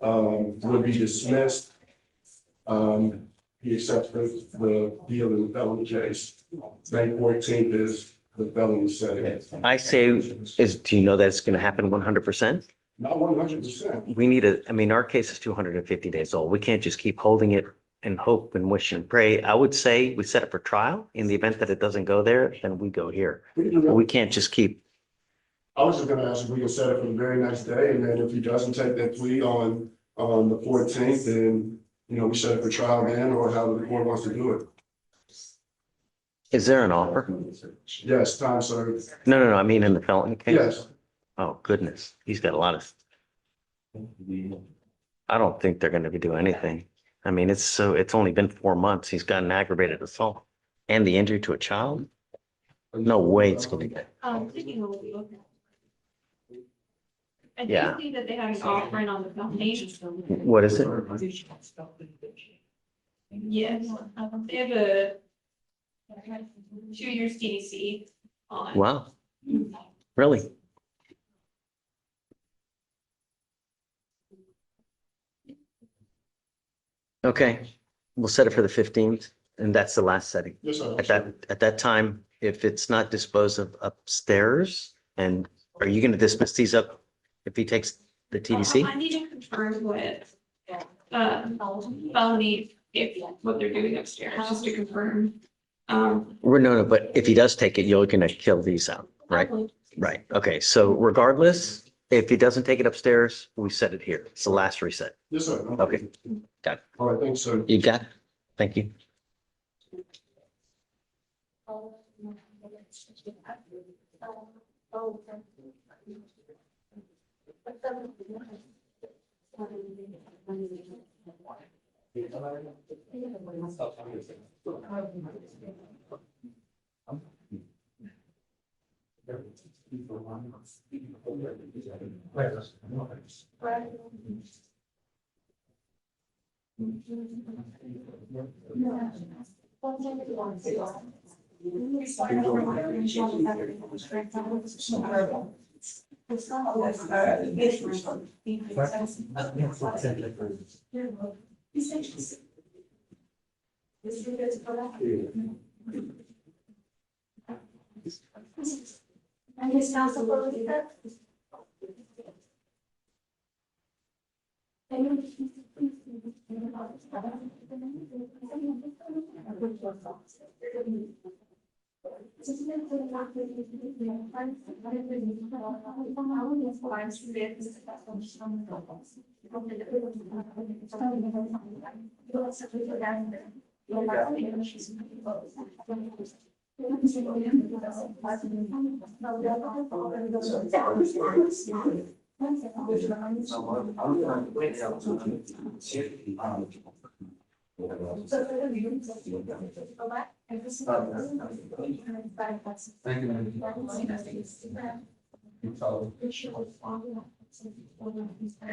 will be dismissed. He accepts the deal in the felony case. May 14th is the felony setting. I say, do you know that it's going to happen 100%? Not 100%. We need I mean, our case is 250 days old. We can't just keep holding it and hope and wish and pray. I would say we set it for trial. In the event that it doesn't go there, then we go here. We can't just keep. I was just gonna ask if we can set it for the very next day, and then if he doesn't take that plea on the 14th, then, we set it for trial then, or however the court wants to do it. Is there an offer? Yes, time served. No. I mean, in the felony case? Yes. Oh, goodness. He's got a lot of. I don't think they're going to be doing anything. I mean, it's only been 4 months. He's got an aggravated assault and the injury to a child. No way it's going to get. I do Yeah. see that they have an offering on the foundation. What is it? Yes, they have a 2 years DDC on. Wow. Really? Okay, we'll set it for the 15th, and that's the last setting. Yes, sir. At that time, if it's not disposed of upstairs, and are you going to dismiss these up if he takes the TDC? I need to confirm with, felony, if what they're doing upstairs, just to confirm. No, but if he does take it, you're going to kill these out, right? Right. Okay, so regardless, if he doesn't take it upstairs, we set it here. It's the last reset. Yes, sir. Okay, got it. All right, thanks, sir. You got it? Thank you.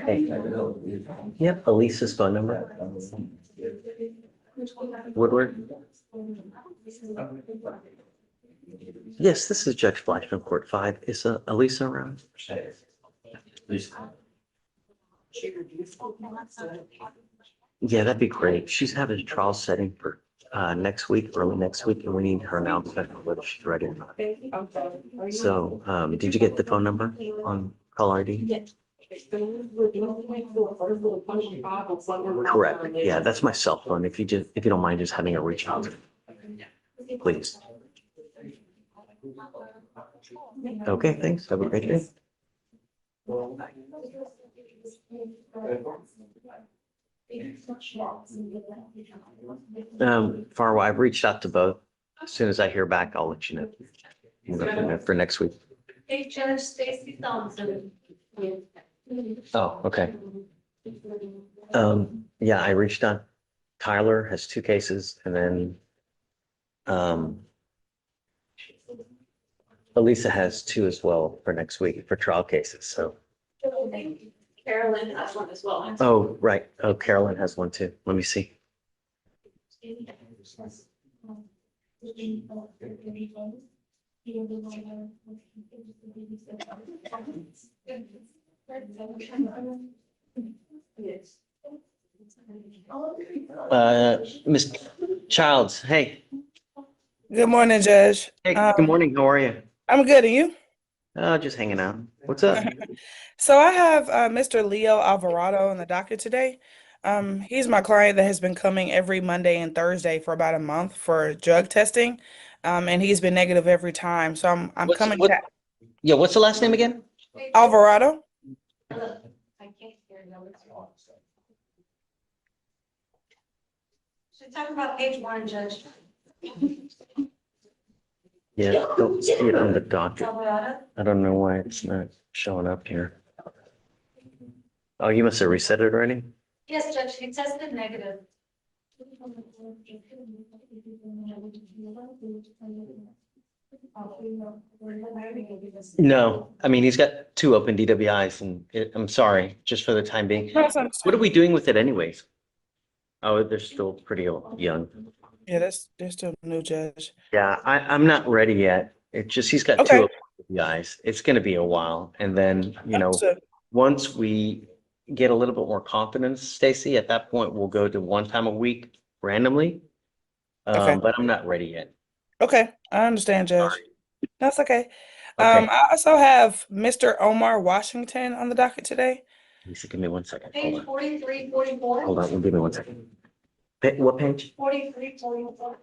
Hey, you have Elisa's phone number? Woodward? Yes, this is Judge Fleischer from Court 5. Is Elisa around? Yeah, that'd be great. She's having a trial setting for next week, early next week, and we need her announcement whether she's ready or not. So, did you get the phone number on call ID? Correct. Yeah, that's my cell phone. If you don't mind just having her reach out, please. Okay, thanks. Have a great day. Farwa, I've reached out to both. As soon as I hear back, I'll let you know. We'll go from there for next week. Hey, Judge Stacy Thompson. Oh, okay. Yeah, I reached out. Tyler has 2 cases, and then Elisa has 2 as well for next week for trial cases. So. Carolyn has one as well. Oh, right. Oh, Carolyn has one too. Let me see. Miss Childs, hey. Good morning, Judge. Hey, good morning. How are you? I'm good, and you? Just hanging out. What's up? So I have Mr. Leo Alvarado on the docket today. He's my client that has been coming every Monday and Thursday for about a month for drug testing, and he's been negative every time. So I'm What's coming what? to Yeah, what's the last name again? Alvarado. Should talk about page one, Judge. Yeah, don't see it on the docket. Alvarado? I don't know why it's not showing up here. Oh, you must have reset it already? Yes, Judge, he tested negative. No, I mean, he's got two open DWIs and I'm sorry, just for the time being. No, it's What are understandable. we doing with it anyways? Oh, they're still pretty young. Yeah, they're still new, Judge. Yeah, I'm not ready yet. It's just, he's got Okay. two guys. It's gonna be a while. And then, Understood. once we get a little bit more confidence, Stacy, at that point, we'll go to one time a week randomly. Okay. But I'm not ready yet. Okay, I understand, Judge. Sorry. That's okay. Okay, I also have Mr. Omar Washington on the docket today. Lisa, give me 1 second. Page Hold on. 43, 44. Hold on, give me 1 second. What page? 43, 44.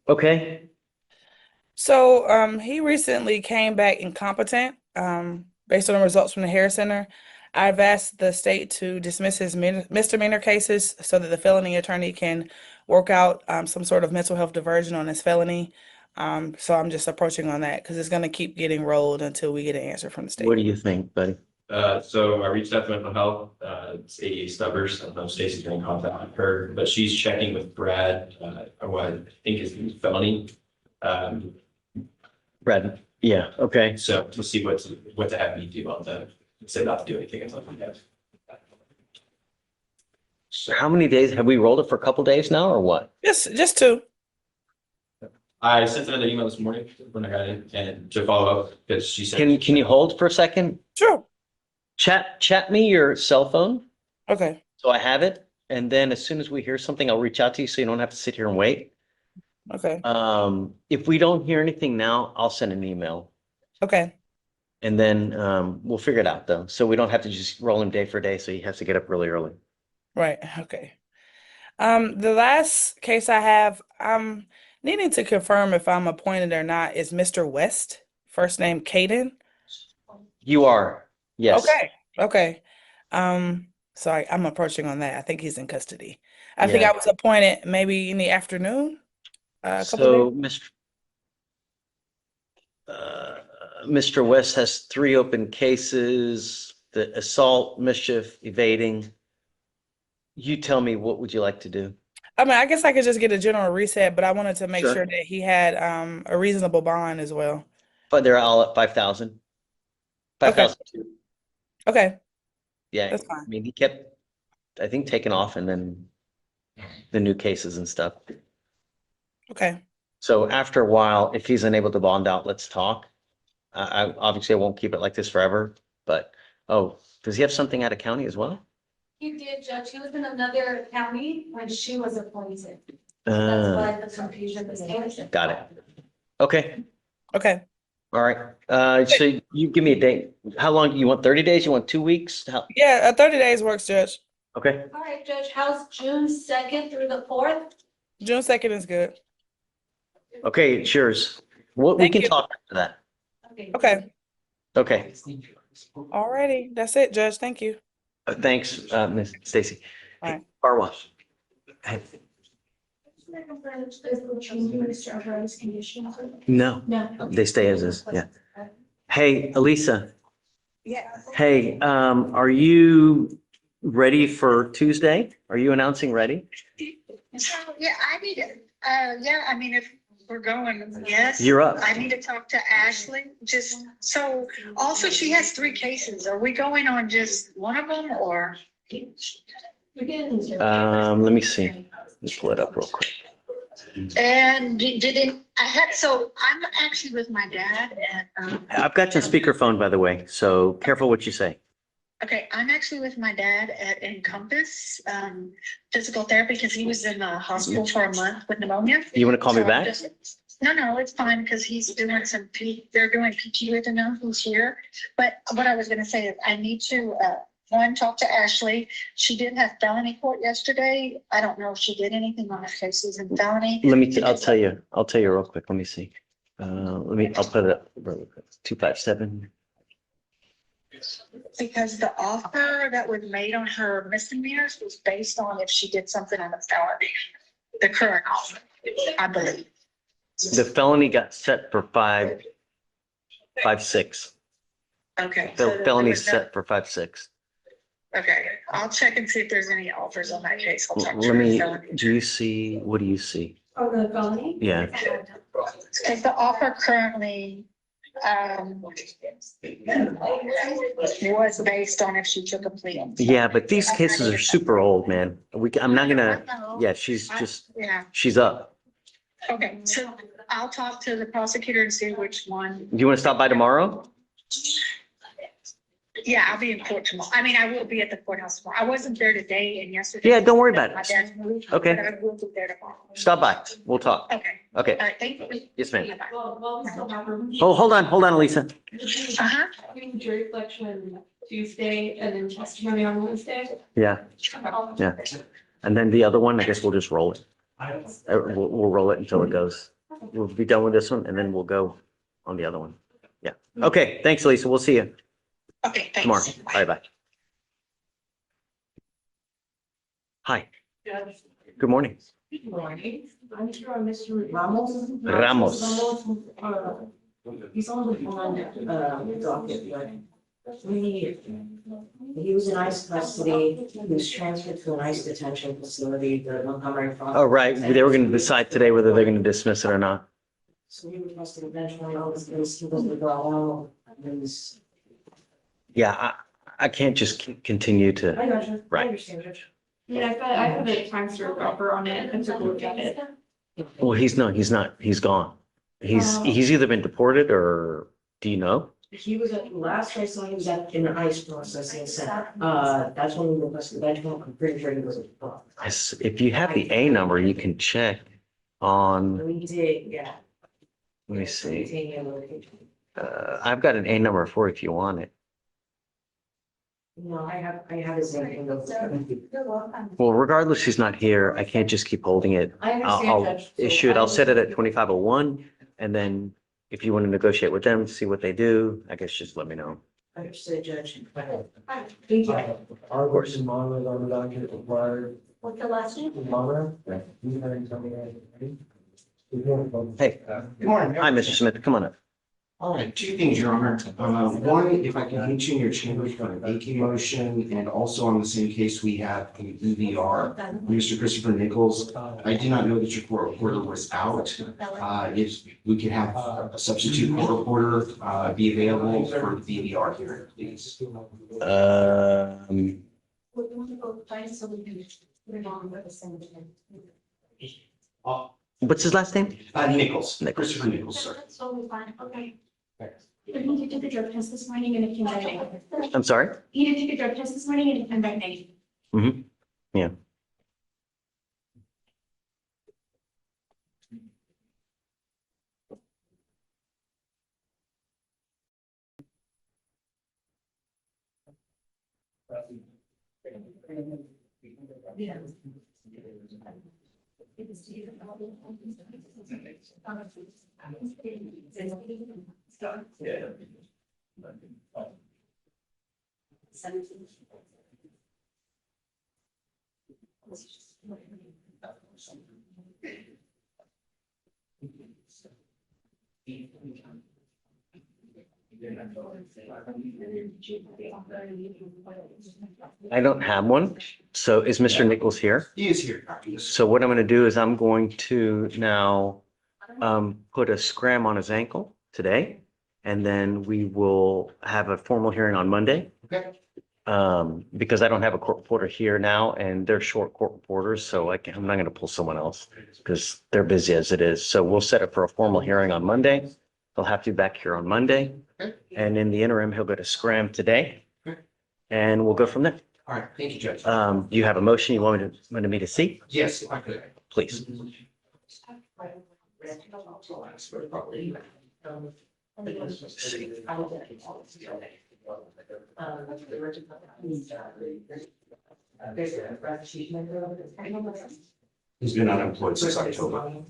Okay, So he recently came back incompetent based on the results from the Harris Center. I've asked the state to dismiss his misdemeanor cases so that the felony attorney can work out some sort of mental health diversion on his felony. So I'm just approaching on that because it's going to keep getting rolled until we get an answer from the what do state. you think, buddy? So I reached out to mental health, it's ADA Stubbers, I don't know if Stacy's been in contact with her, but she's checking with Brad, on what I think is felony. Brad, yeah, okay. So to see what to have me do on that, say not to do anything until we have. So how many days, have we rolled it for a couple days now or what? Just two. I sent another email this morning when I got in and to follow up, because she said. Can you hold for a second? Sure. Chat me your cell phone, Okay. so I have it. And then as soon as we hear something, I'll reach out to you so you don't have to sit here and wait. Okay. If we don't hear anything now, I'll send an email. Okay. And then we'll figure it out though. So we don't have to just roll him day for day. So he has to get up really early. Right. Okay. The last case I have, I'm needing to confirm if I'm appointed or not, is Mr. West, first name Caden. You are, yes. Okay. Okay. Sorry, I'm approaching on that. I think he's in custody. I think Yeah. I was appointed maybe in the afternoon. A couple So days. Mr. West has 3 open cases, the assault, mischief, evading. You tell me, what would you like to do? I mean, I guess I could just get a general reset, but I wanted to make Sure. sure that he had a reasonable bond as well. But they're all at 5,000. Okay. 5,002. Okay. Yeah, That's I fine. mean, he kept, I think, taking off and then the new cases and stuff. Okay. So after a while, if he's unable to bond out, let's talk. Obviously I won't keep it like this forever, but, oh, does he have something out of county as well? He did, Judge. He was in another county when she was appointed. That's Uh, why the confusion was there. got it. Okay, Okay. all right. So you give me a date. How long, you want 30 days? You want 2 weeks? How, Yeah, 30 days works, Judge. okay, All right, Judge, how's June 2nd through the 4th? June 2nd is good. okay, it's yours. We Thank can you. talk after that. Okay. Okay, Alrighty. That's it, Judge. Thank you. thanks, Ms. Stacy. All Hey, right. car wash. Hey, no, No. they stay as is, yeah. Hey, Elisa, Yeah, hey, are you ready for Tuesday? Are you announcing ready? so, yeah, I need it. Yeah, I mean, if we're going, yes. You're up. I need to talk to Ashley, just, so, also she has 3 cases. Are we going on just one of them or? Let me see. Let me pull it up real quick. And did it, so I'm actually with my dad and, I've got you on speakerphone, by the way, so careful what you say. Okay, I'm actually with my dad at Encompass, physical therapy, because he was in the hospital for a month with pneumonia. You want to call me So I'm back? No, it's fine, because he's doing they're doing PT with him now, who's here. But what I was gonna say is I need to, one, talk to Ashley. She did have felony court yesterday. I don't know if she did anything on her cases in felony. I'll tell you real quick. Let me see. I'll put it up really quick. 257. Because the offer that was made on her misdemeanors was based on if she did something on the felony, the current offer, I believe. The felony got set for 5-6. Okay. The so there felony's was no- set for 5-6. Okay, I'll check and see if there's any offers on that case. I'll talk to Let her. me, felony. what do you see? Oh, the felony? Yeah. Because the offer currently was based on if she took a plea. Yeah, but these cases are super old, man. I'm not gonna, yeah, Yeah, she's up. okay, so I'll talk to the prosecutor and see which one. Do you want to stop by tomorrow? Yeah, I'll be in court tomorrow. I mean, I will be at the courthouse tomorrow. I wasn't there today and yesterday. Yeah, don't worry about My it. dad's moved. Okay. But I will be there tomorrow. Stop by. We'll talk. Okay, Okay. all right, thank you. Yes, ma'am. Bye-bye. Well, we still have her. Oh, hold on, Elisa. Uh-huh. Doing jury selection Tuesday and then testimony on Wednesday. Yeah, yeah. And then the other one, I guess we'll just roll it. We'll roll it until it goes. We'll be done with this one and then we'll go on the other one. Yeah. Okay. Thanks, Elisa. We'll see you Okay, thanks. tomorrow. Bye-bye. Hi. Good morning. Good morning. I'm sure Mr. Ramos. Ramos. He's on the docket, but he was in ICE custody. He was transferred to an ICE detention facility, the Montgomery. Oh, right. They were going to decide today whether they're going to dismiss it or not. So we requested eventually all this case, he was withdrawn. Yeah, I can't just continue to, I got you. Right. I understand, Judge. Yeah, I have a time served offer on it and took a look at it. well, he's not, he's gone. He's either been deported or, do you know? He was at, last I saw him was at, in the ICE processing center. That's when we requested eventual. I'm pretty sure he was. If you have the A number, you can check on, We did, yeah. let me see. Maintaining a location. I've got an A number for it if you want it. No, I have his name. Well, regardless, she's not here. I can't just keep holding it. I I'll understand, Judge. So issue it. I'll set it at I- 2501. And then if you want to negotiate with them, see what they do, I guess just let me know. Understood, Judge. Thank you. Our course in Monmouth on the document required. What's the last name? Monmouth. You can tell me that. Hey, Good morning. hi, Mr. Smith. Come on up. All right, two things, Your Honor. One, if I can get you in your chambers for an AK motion, and also on the same case, we have an EVR. Mr. Christopher Nichols, I did not know that your court reporter was out. If we could have a substitute court reporter be available for the EVR hearing, please. What's his last name? Nichols, Nichols. Christopher Nichols, sir. That's totally fine, okay. You did the drug test this morning and it came back negative. I'm sorry? You did take a drug test this morning and it came back negative. Mm-hmm. Yeah. I don't have one. So is Mr. Nichols here? He is here. So what I'm going to do is I'm going to now put a scram on his ankle today. And then we will have a formal hearing on Monday. Okay. Because I don't have a court reporter here now and they're short court reporters. So I'm not going to pull someone else because they're busy as it is. So we'll set it for a formal hearing on Monday. He'll have to be back here on Monday. Okay. And in the interim, he'll go to scram today. Okay. and we'll go from there. All right, thank you, Judge. Do you have a motion you wanted me to see? Yes, if I could. Please. He's been unemployed since October.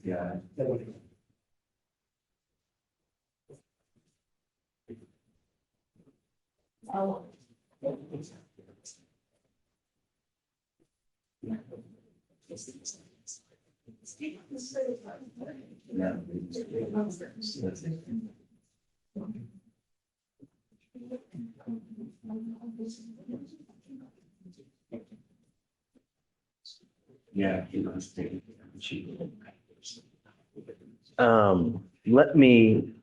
Yeah. Let me.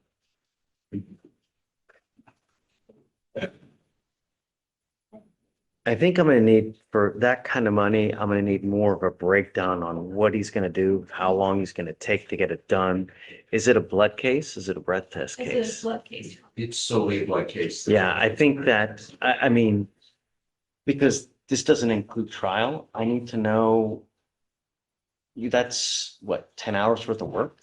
I think I'm gonna need, for that kind of money, I'm gonna need more of a breakdown on what he's gonna do, how long he's gonna take to get it done. Is it a blood case? Is it a breath test It's a case? blood case. It's solely a blood case. Yeah, I think that, I mean, because this doesn't include trial, I need to know. That's what, 10 hours worth of work,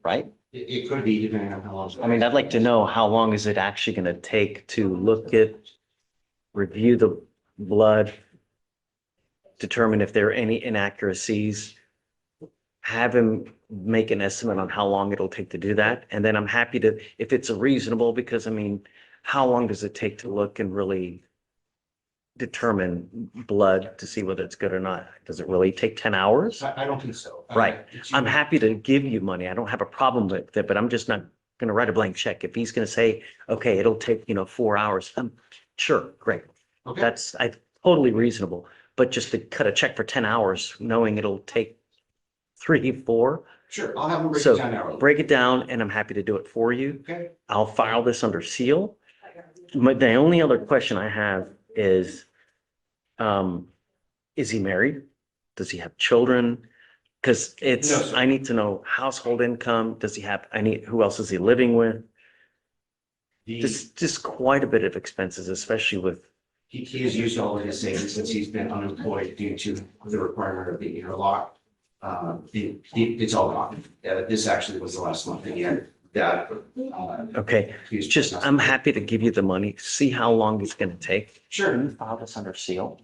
right? It could be depending on how long. I mean, I'd like to know how long is it actually gonna take to look at, review the blood, determine if there are any inaccuracies, have him make an estimate on how long it'll take to do that. And then I'm happy to, if it's a reasonable, because I mean, how long does it take to look and really determine blood to see whether it's good or not? Does it really take 10 hours? I don't think so. Right. I'm happy to give you money. I don't have a problem with it, but I'm just not gonna write a blank check. If he's gonna say, okay, it'll take, 4 hours, sure, great. Okay. That's totally reasonable, but just to cut a check for 10 hours, knowing it'll take 3, 4. Sure, I'll have him break it So down hourly. break it down and I'm happy to do it for you. Okay. I'll file this under seal. The only other question I have is he married? Does he have children? Because No, sir. I need to know household income. Does he have, who else is he living with? Just quite a bit of expenses, especially with, He has used all of his savings since he's been unemployed due to the requirement of the interlock. It's all gone. This actually was the last month that he had that. okay, He's just, I'm happy to give you the money, see how long it's gonna take. Sure. Can you file this under seal?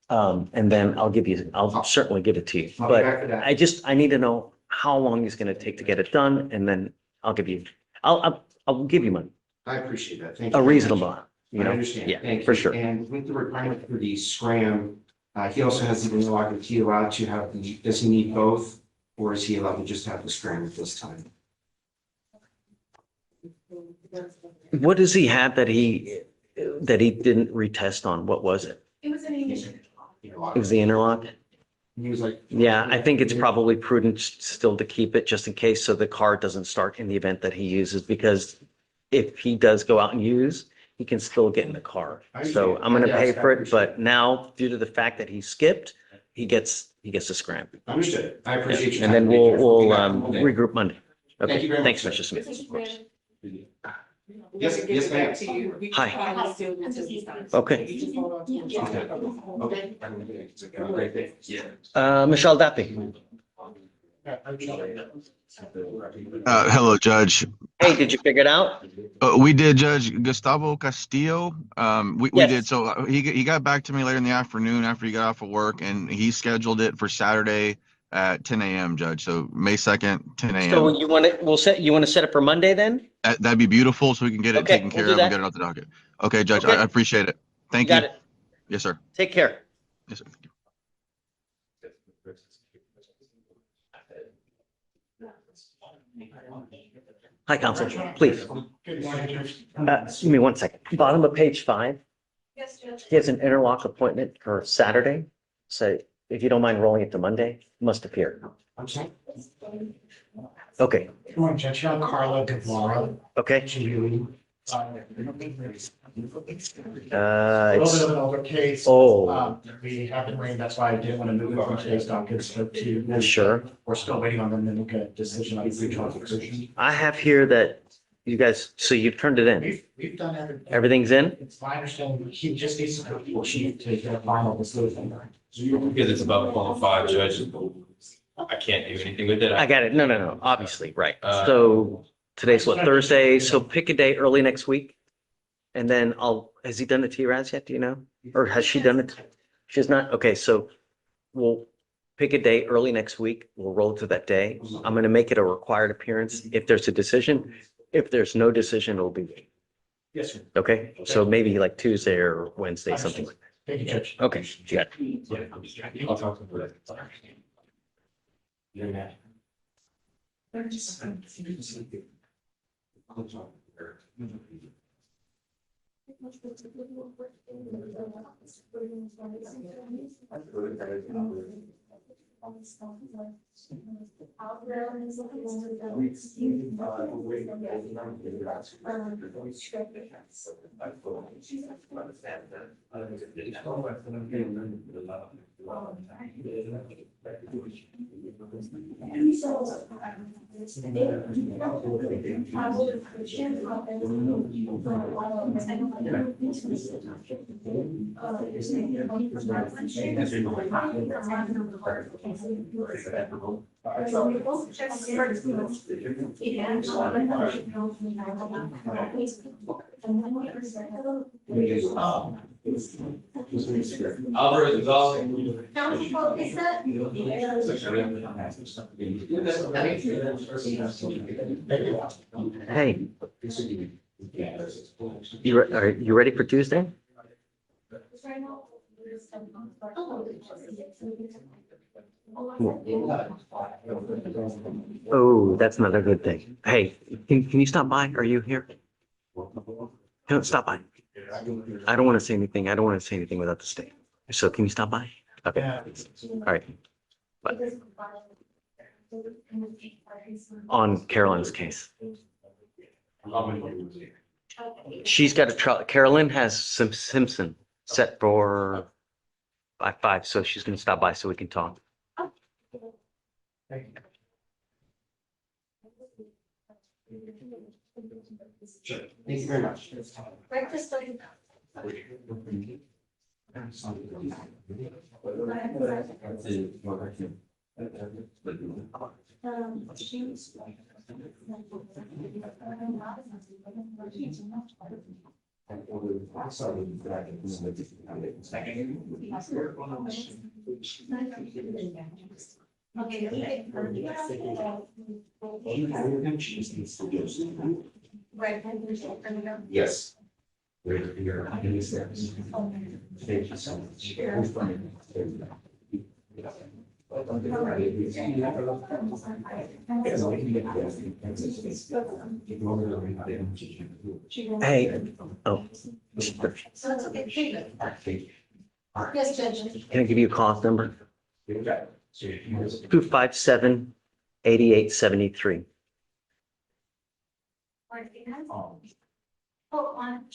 And then I'll certainly give it to you. I'll be But back for that. I need to know how long it's gonna take to get it done, and then I'll give you, I'll give you money, I appreciate that. Thank you. a very reasonable much. amount, I understand. Yeah, Thank for you. sure. And with the requirement for the scram, he also has the interlock. Is he allowed to have does he need both? Or is he allowed to just have the scram at this time? What does he have that he didn't retest on? What was it? It was an English. It was the interlock? He was like. Yeah, I think it's probably prudent still to keep it just in case, so the car doesn't start in the event that he uses, because if he does go out and use, he can still get in the car. So I'm gonna pay for it, but now due to the fact that he skipped, he gets a scram. Understood. I appreciate your And time. then we'll regroup Monday. Thank Okay, you very thanks, much, Mr. Smith. Yes, ma'am. Hi. Okay. Michelle Dappy. Hello, Judge. Hey, did you figure it out? We did, Judge Gustavo Castillo. We Yes. did. So he got back to me later in the afternoon after he got off of work, and he scheduled it for Saturday at 10 a.m., Judge. So May 2nd, 10 So a.m. you want to set it for Monday then? That'd be beautiful so we can get it Okay, taken we'll care do of and that. get it off the docket. Okay, Judge, Okay. I appreciate it. You Thank got you. it. Yes, sir. Take care. Yes, sir. Hi, counsel, please. Give me one second. Bottom of page 5. Yes, Judge. He has an interlock appointment for Saturday. So if you don't mind rolling it to Monday, must appear. I'm sorry. Okay, Good morning, Judge. Carla Guevara. okay. A little bit It's, of an older case. oh, We have been waiting, that's why I didn't want to move it from today's docket to. sure. We're still waiting on them to make a decision on the pre-trial petition. I have here that you guys, so you've turned it in. We've done everything. Everything's in? It's my understanding, he just needs to come to the chief to get a final decision. Because it's above qualified, Judge, I can't do anything with it. I got it. No, obviously, right. Uh, So today's what, Thursday? So pick a day early next week. And then has he done the TRAS yet? Do you know? Or has she done it? She's not? Okay, so we'll pick a day early next week. We'll roll to that day. I'm going to make it a required appearance if there's a decision. If there's no decision, it'll be, Yes, sir. okay? So maybe like Tuesday or Wednesday, something like Thank you, Judge. that. Okay, you got it. I'll talk to her. Alvarez is all. Council, is that? Hey, are you ready for Tuesday? Oh, that's not a good thing. Hey, can you stop by? Are you here? Don't stop by. I don't want to say anything. I don't want to say anything without the state. So can you stop by? Okay. All right. Bye. On Carolyn's case. She's got a trial. Carolyn has some Simpson set for 5:05, so she's going to stop by so we can talk. Thank you very much. Breakfast. Right. Yes. Thank you so much. Hey, oh, So it's okay. Yes, Judge. can I give you a call number? 257-8873. Hold on.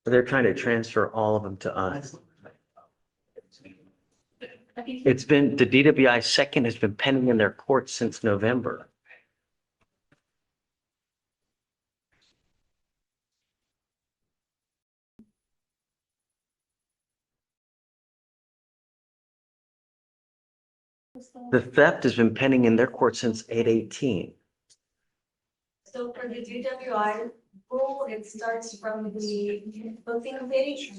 They're trying to transfer all of them to us. It's been, the DWI second has been pending in their court since November. The theft has been pending in their court since 8/18. So for the DWI rule, it starts from the booking committee.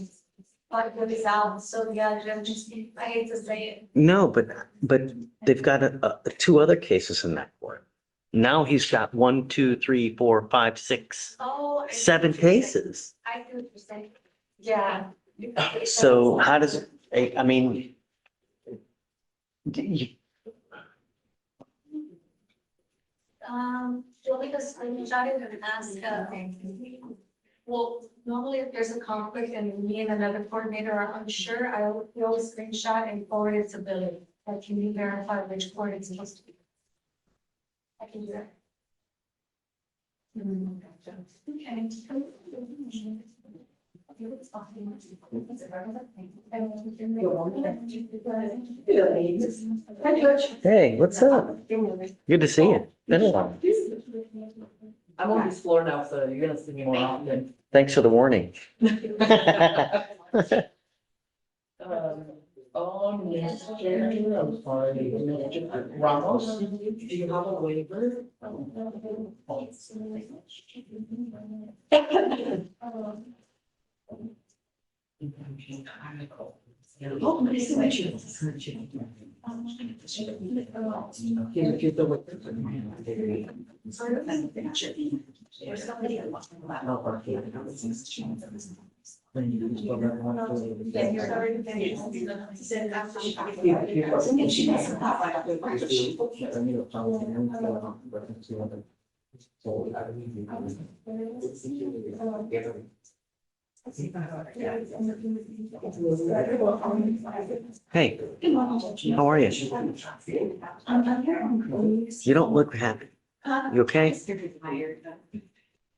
But it was out, so yeah, I hate to say it. No, but they've got two other cases in that court. Now he's got 1, 2, 3, 4, 5, 6, Oh. I see 7 what you're saying. cases. I see what you're saying. Yeah. So how does, I mean, you- You'll make a screenshot and ask, well, normally if there's a conflict and me and another coordinator are unsure, we always screenshot and forward it to Billy. Like, can you verify which court it's supposed to be? I can do that. Hi, Coach. hey, what's up? Good to see you. Been a while. I'm on this floor now, so you're gonna see me more often. Thanks for the warning. I'm sorry, Ramos, do you have a waiver? Oh, nice to meet you. Here's the waiver. Hey, how are you? You don't look happy. You okay?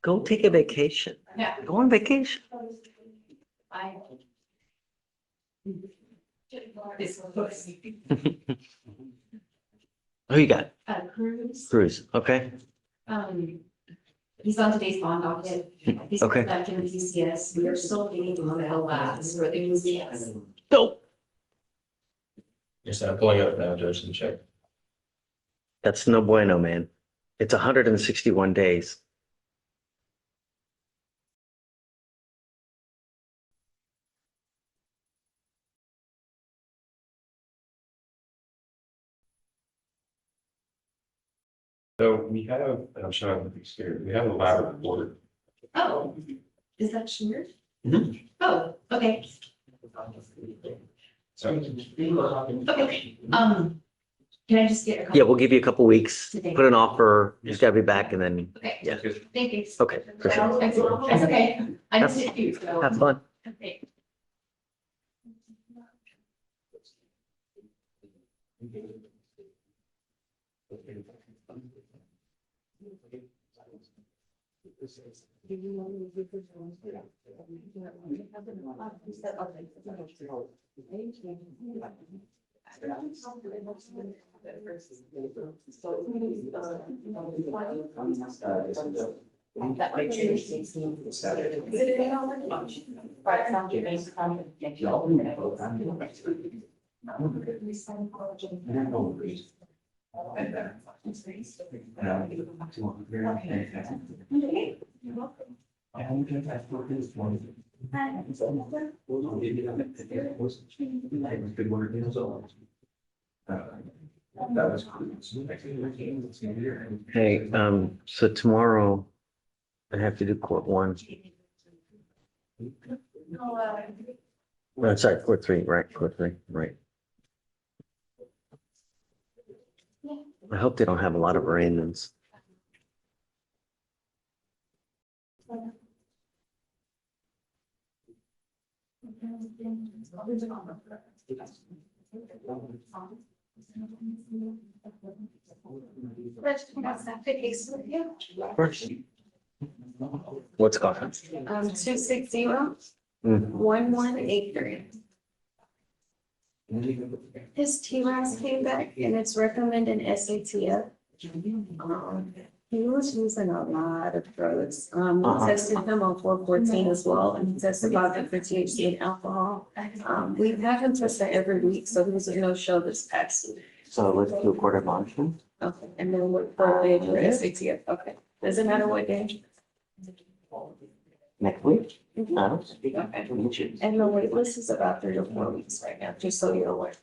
Go take a vacation. Go on vacation. Who you got? Cruz. Cruz, okay? He's on today's bond docket. He's Okay. back in the PCS. We are still getting him on the LLAs for the PCS. Go. Yes, I'm pulling up now, Judge, and check. That's no bueno, man. It's 161 days. So we have, and I'm trying to be scared, we have a lab report. Oh, is that shared? Mhm. Oh, okay. So Okay, can I just get a couple? Yeah, we'll give you a couple weeks, put an offer, you just gotta be back and then, Okay, yeah, thank you. okay, for sure. That's okay. I just did you, so. Have fun. Okay. That might change things. Hey, so tomorrow I have to do court 1. Sorry, court 3, right, court 3, right. I hope they don't have a lot of arraignments. First. What's going on? 260 Mm. 1183. His TRAS came back and it's recommended SATF. He was using a lot of drugs. We tested him on 414 as well, and he tested positive for THC and alcohol. We've had him tested every week, so he was a no-show this past week. So let's do a court admonishment. Okay, and then what for SATF? Okay, doesn't matter what day. Next week? Mhm. Okay. And the wait list is about 3 to 4 weeks right now, just so you're aware.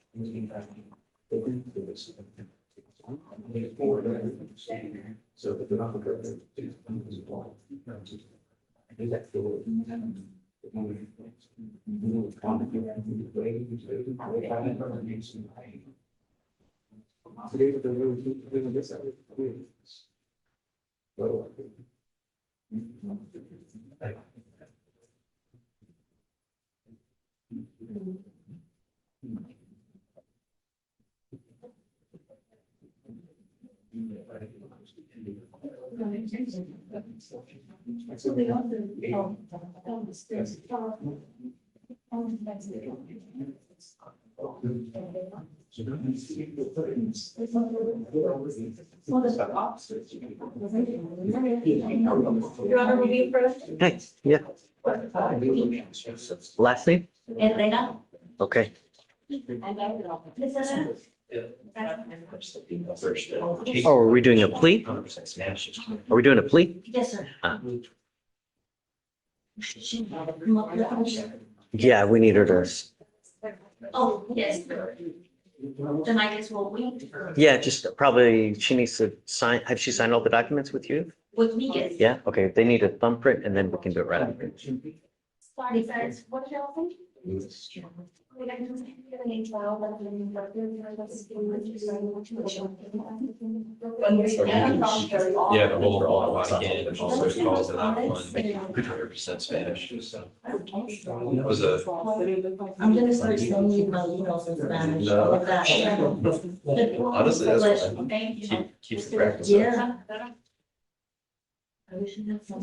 So if they're not good. Your Honor, will be approved? Hey, yeah. Last name? Elena. Okay. Oh, are we doing a plea? Are we doing a plea? Yes, sir. Yeah, we need her to, Oh, yes. Then I guess we'll wait. yeah, just probably, she needs to sign, have she signed all the documents with you? With me, yes. Yeah, okay, they need a thumbprint and then we can do it right after. Sorry, guys, what did y'all think? Yeah, the whole all body cam and all those calls that I won, 100% Spanish. So that was a. I'm gonna start sending you my emails in Spanish. All of that. Honestly, that's fine. Thank you. Keeps the practice. up. Yeah. I wish I had some.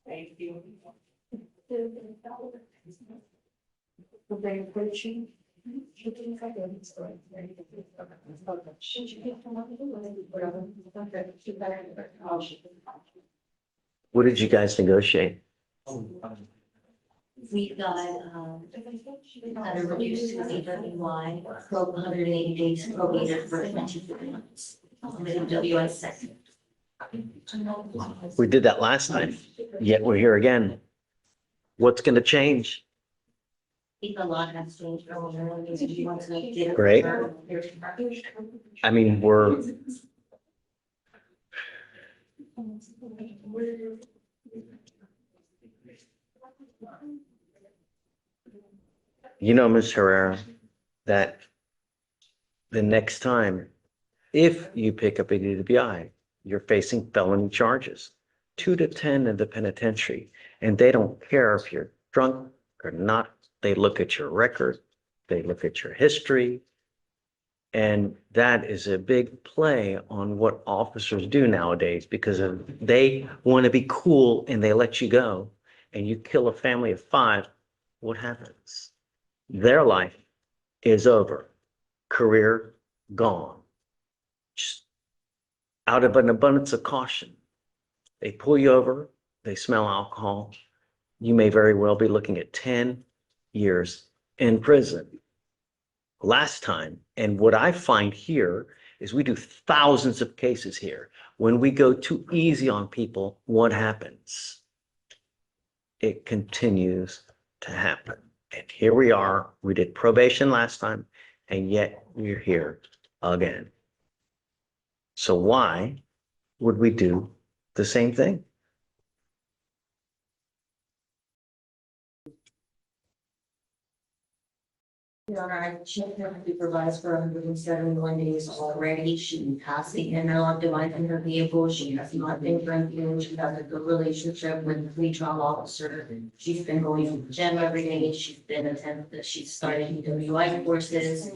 Thank you. What did you guys negotiate? We got, had a reduced to AWI, 180 days probated for 24 months. WI second. We did that last time, yet we're here again. What's gonna change? I think a lot has changed from when we want to get it. Great. I mean, we're, you know, Ms. Herrera, that the next time, if you pick up a DWI, you're facing felony charges, 2 to 10 in the penitentiary, and they don't care if you're drunk or not. They look at your record, they look at your history, and that is a big play on what officers do nowadays because they want to be cool and they let you go and you kill a family of 5, what happens? Their life is over, career gone. Just out of an abundance of caution, they pull you over, they smell alcohol. You may very well be looking at 10 years in prison. Last time, and what I find here is we do thousands of cases here. When we go too easy on people, what happens? It continues to happen. And here we are, we did probation last time, and yet we're here again. So why would we do the same thing? Your Honor, I checked her supervised for 171 days already. She passed the analog device in her vehicle. She has not been drinking. She has a good relationship with the pretrial officer. She's been going to the gym every day. She's started DWI courses.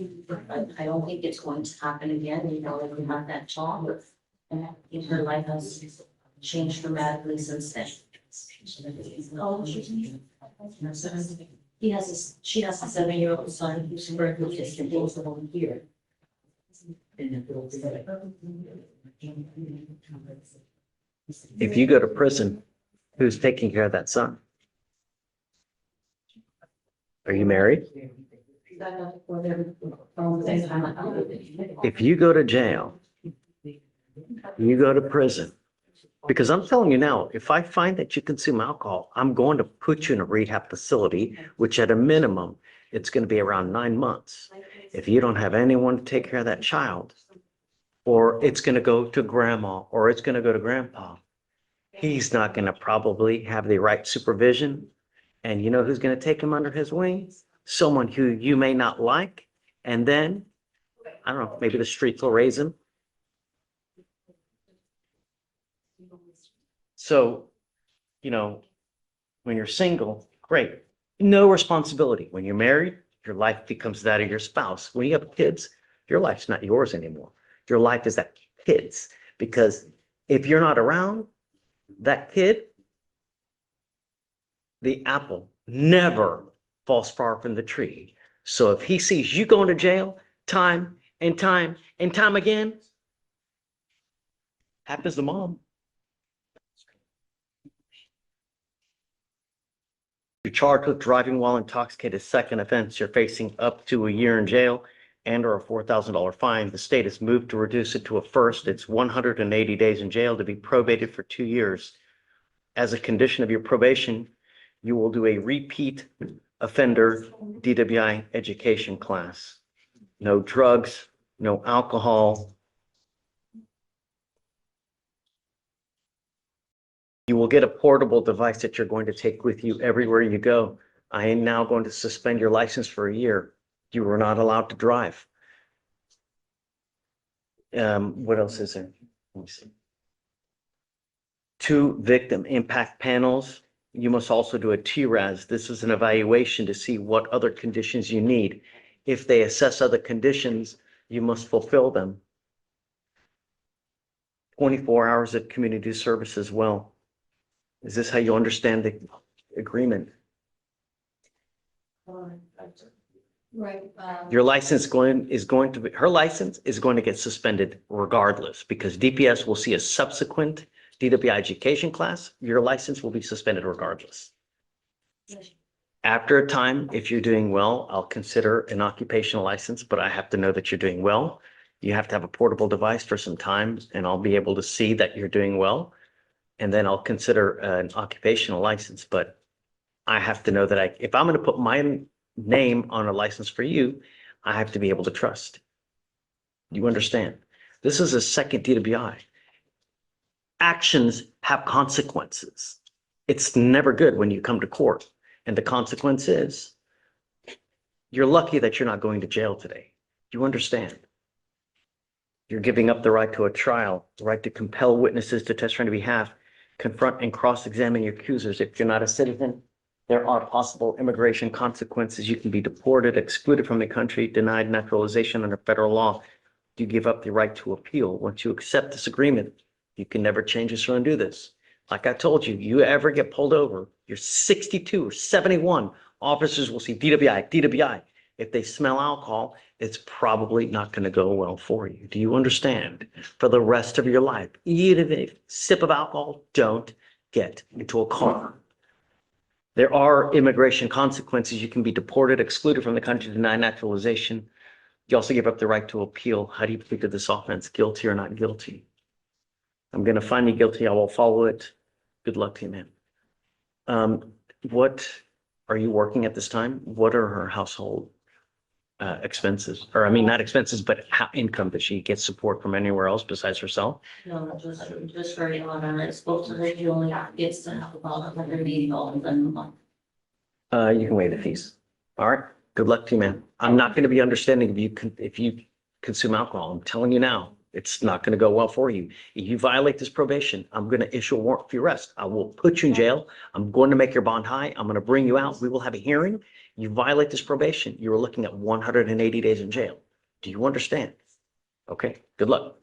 I don't think it's going to happen again. You know, we have that talk. And her life has changed dramatically since then. She has a 7-year-old son who's currently taking both of them here. If you go to prison Who's taking care of that son? Are you married? If you go to jail, you go to prison. Because I'm telling you now, if I find that you consume alcohol, I'm going to put you in a rehab facility, which at a minimum, it's going to be around 9 months. If you don't have anyone to take care of that child, or it's going to go to grandma, or it's going to go to grandpa, he's not going to probably have the right supervision. And you know who's going to take him under his wing? Someone who you may not like. And then, I don't know, maybe the streets will raise him. So, you know, when you're single, great. No responsibility. When you're married, your life becomes that of your spouse. When you have kids, your life's not yours anymore. Your life is that kid's. Because if you're not around, that kid, the apple never falls far from the tree. So if he sees you going to jail time and time and time again, happens to mom. You're charged with driving while intoxicated, second offense. You're facing up to a year in jail and or a $4,000 fine. The state has moved to reduce it to a first. It's 180 days in jail to be probated for 2 years. As a condition of your probation, you will do a repeat offender DWI education class. No drugs, no alcohol. You will get a portable device that you're going to take with you everywhere you go. I am now going to suspend your license for a year. You were not allowed to drive. What else is there? Let me see. 2 victim impact panels. You must also do a TRAS. This is an evaluation to see what other conditions you need. If they assess other conditions, you must fulfill them. 24 hours of community service as well. Is this how you understand the agreement? Right. Your license her license is going to get suspended regardless, because DPS will see a subsequent DWI education class. Your license will be suspended regardless. After a time, if you're doing well, I'll consider an occupational license, but I have to know that you're doing well. You have to have a portable device for some time, and I'll be able to see that you're doing well. And then I'll consider an occupational license, but I have to know that if I'm going to put my name on a license for you, I have to be able to trust. You understand? This is a second DWI. Actions have consequences. It's never good when you come to court. And the consequence is you're lucky that you're not going to jail today. You understand? You're giving up the right to a trial, the right to compel witnesses to testify on your behalf, confront and cross-examine your accusers. If you're not a citizen, there are possible immigration consequences. You can be deported, excluded from the country, denied naturalization under federal law. You give up the right to appeal. Once you accept this agreement, you can never change this or undo this. Like I told you, you ever get pulled over, you're 62 or 71, officers will see DWI, DWI. If they smell alcohol, it's probably not going to go well for you. Do you understand? For the rest of your life, even if a sip of alcohol, don't get into a car. There are immigration consequences. You can be deported, excluded from the country, denied naturalization. You also give up the right to appeal. How do you plead to this offense? Guilty or not guilty? I'm going to find you guilty. I will follow it. Good luck to you, man. What are you working at this time? What are her household expenses? Or I mean, not expenses, but how income? Does she get support from anywhere else besides herself? No, just very honor. It's supposed to say you only gets to have about $180 a month. You can waive the fees. All right. Good luck to you, man. I'm not going to be understanding if you consume alcohol. I'm telling you now, it's not going to go well for you. If you violate this probation, I'm going to issue a warrant for your arrest. I will put you in jail. I'm going to make your bond high. I'm going to bring you out. We will have a hearing. You violate this probation, you are looking at 180 days in jail. Do you understand? Okay, good luck.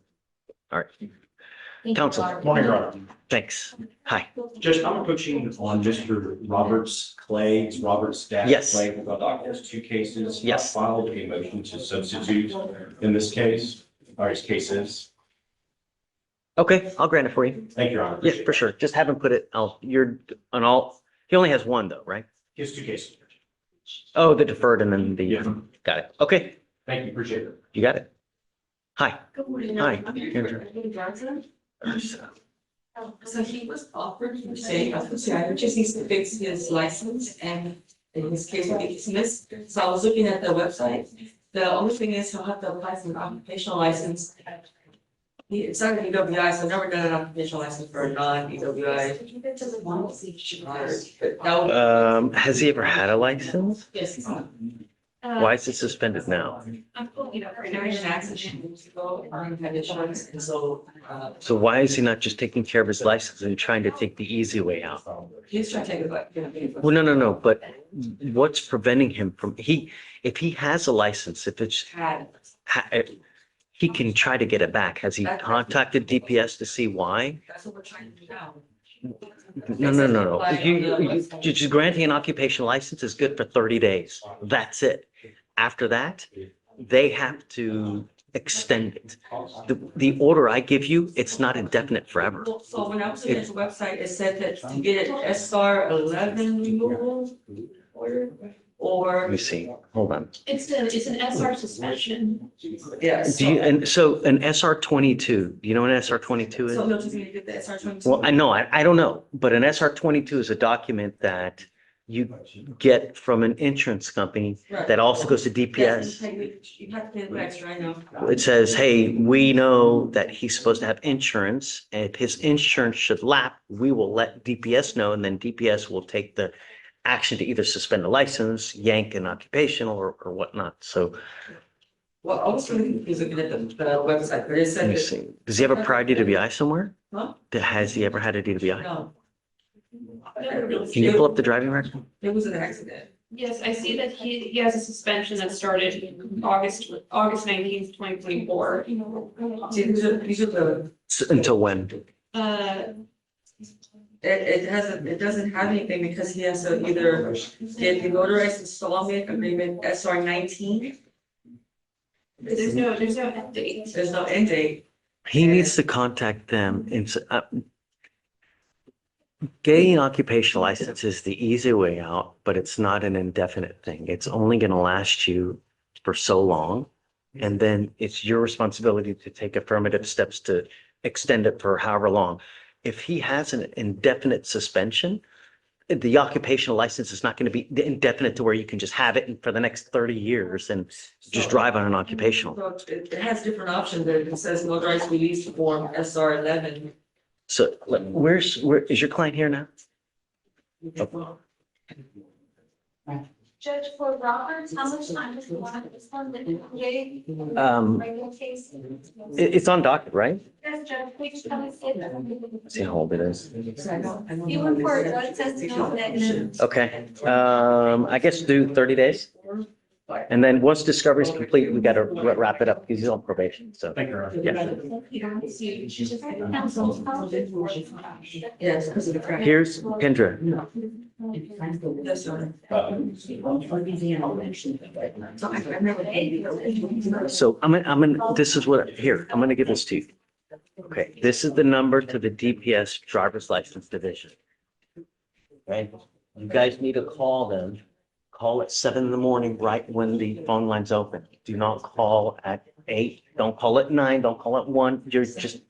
All right. Counsel. Morning, Your Honor. Thanks. Hi. Judge, I'm approaching on Mr. Roberts Clay. It's Robert's dad. Yes. Clay. We've got there's 2 cases. Yes. I filed a motion to substitute in this case, or his cases. Okay, I'll grant it for you. Thank you, Your Honor. Yeah, for sure. Just have him put it, you're on all, he only has one though, right? He has 2 cases. Oh, the deferred and then the, Yeah. got it. Okay, Thank you, appreciate it. you got it. Hi. Good morning. Hi, I'm here Kendra. for Anthony Johnson. Ursa. So he was offered for saying, I just needs to fix his license and his case will be dismissed. So I was looking at the website. The only thing is he'll have to apply for an occupational license. It's not an EWI, so I've never done an occupational license for a non-EWI. But that would. Has he ever had a license? Yes. Why is it suspended now? I'm pulling it up right now. He had an accident years ago, had insurance, and so, So why is he not just taking care of his license and trying to take the easy way out? he's trying to take it back. Well, no, but what's preventing him from, if he has a license, if it's, Had. he can try to get it back. Has he contacted DPS to see why? That's what we're trying to do now. No. Just granting an occupational license is good for 30 days. That's it. After that, they have to extend it. The order I give you, it's not indefinite forever. So when I was looking at the website, it said that to get an SR 11 removal order, or. Let me see. Hold on. It's an SR suspension. Yes. Do you, and so an SR 22, do you know what an SR 22 is? So he'll just need to get the SR 22. Well, I know, I don't know, but an SR 22 is a document that you get from an insurance company Right. that also goes to Yes, DPS. you have to pay the extra, I know. It says, hey, we know that he's supposed to have insurance, and if his insurance should lapse, we will let DPS know, and then DPS will take the action to either suspend the license, yank an occupational or whatnot. So Well, I was really confused looking at the website, but it let said me that. see. Does he have a prior DWI somewhere? Huh? Has he ever had a DWI? No. Can you pull up the driving record? It was an accident. Yes, I see that he has a suspension that started August 19th, 2024. See, these are the, Until when? it doesn't have anything because he has to either get the notarized installment agreement SR 19. There's no end date. There's no end date. He needs to contact them and getting an occupational license is the easy way out, but it's not an indefinite thing. It's only going to last you for so long. And then it's your responsibility to take affirmative steps to extend it for however long. If he has an indefinite suspension, the occupational license is not going to be indefinite to where you can just have it for the next 30 years and just drive on an occupational. So it has different options. It says notarized release form SR 11. So where is your client here now? Judge, for Roberts, how much time is the one, this one that you gave? Regular case? It's on docket, right? Yes, Judge, please tell us if. See how old it is. You went for a drug test and all negative. Okay, I guess do 30 days. And then once discovery is complete, we got to wrap it up because he's on probation. So, Thank you, Your Honor. yeah. Yes, because of the crack. Here's Kendra. Yes, sir. So I remember. So this is what, here, I'm gonna give this to you. Okay, this is the number to the DPS driver's license division. Okay, you guys need to call them. Call at 7 a.m, right when the phone line's open. Do not call at 8. Don't call at 9. Don't call at 1. You're just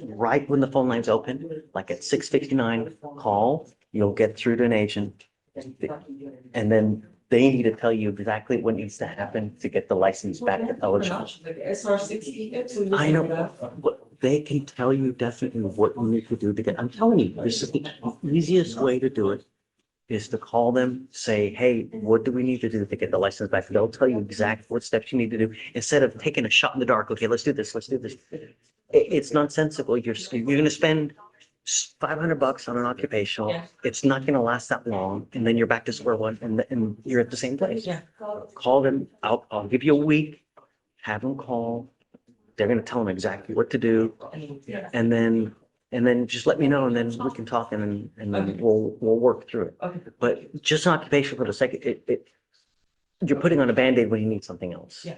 right when the phone line's open, like at 6:59, call. You'll get through to an agent. And then they need to tell you exactly what needs to happen to get the license back eligible. SR 60. I know, but they can tell you definitely what you need to do to get, I'm telling you, this is the easiest way to do it. Is to call them, say, hey, what do we need to do to get the license back? They'll tell you exactly what steps you need to do instead of taking a shot in the dark. Okay, let's do this. Let's do this. It's nonsensical. You're going to spend $500 on an occupational. Yeah. It's not going to last that long. And then you're back to square one and you're at the same place. Yeah. Call them. I'll give you a week. Have them call. They're going to tell them exactly what to do. And then just let me know, and then we can talk, and then we'll work through it. Okay. But just an occupation for the second, you're putting on a Band-Aid when you need something else. Yeah.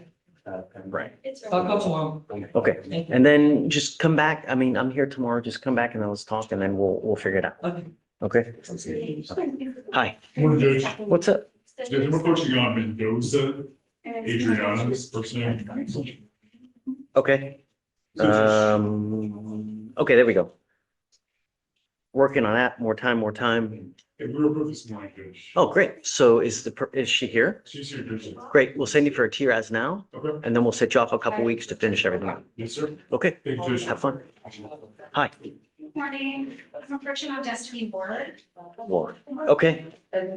Right. I'll come tomorrow. Okay, and then just come back. I mean, I'm here tomorrow. Just come back and then let's talk and then we'll figure it out. Okay. Okay? Hi, Morning, Judge. what's up? Judge, we're coaching on Mendoza, Adriana's first name. Okay. Okay, there we go. Working on that. More time, more time. Hey, we were both this morning, Judge. Oh, great. So is she here? She's here, Judge. Great. We'll send you for a TRAS now Okay. and then we'll set you off a couple weeks to finish everything up. Yes, sir. Okay, Thank you, Judge. have fun. Hi. Morning, I'm approaching on Destiny Board. Ward. Okay,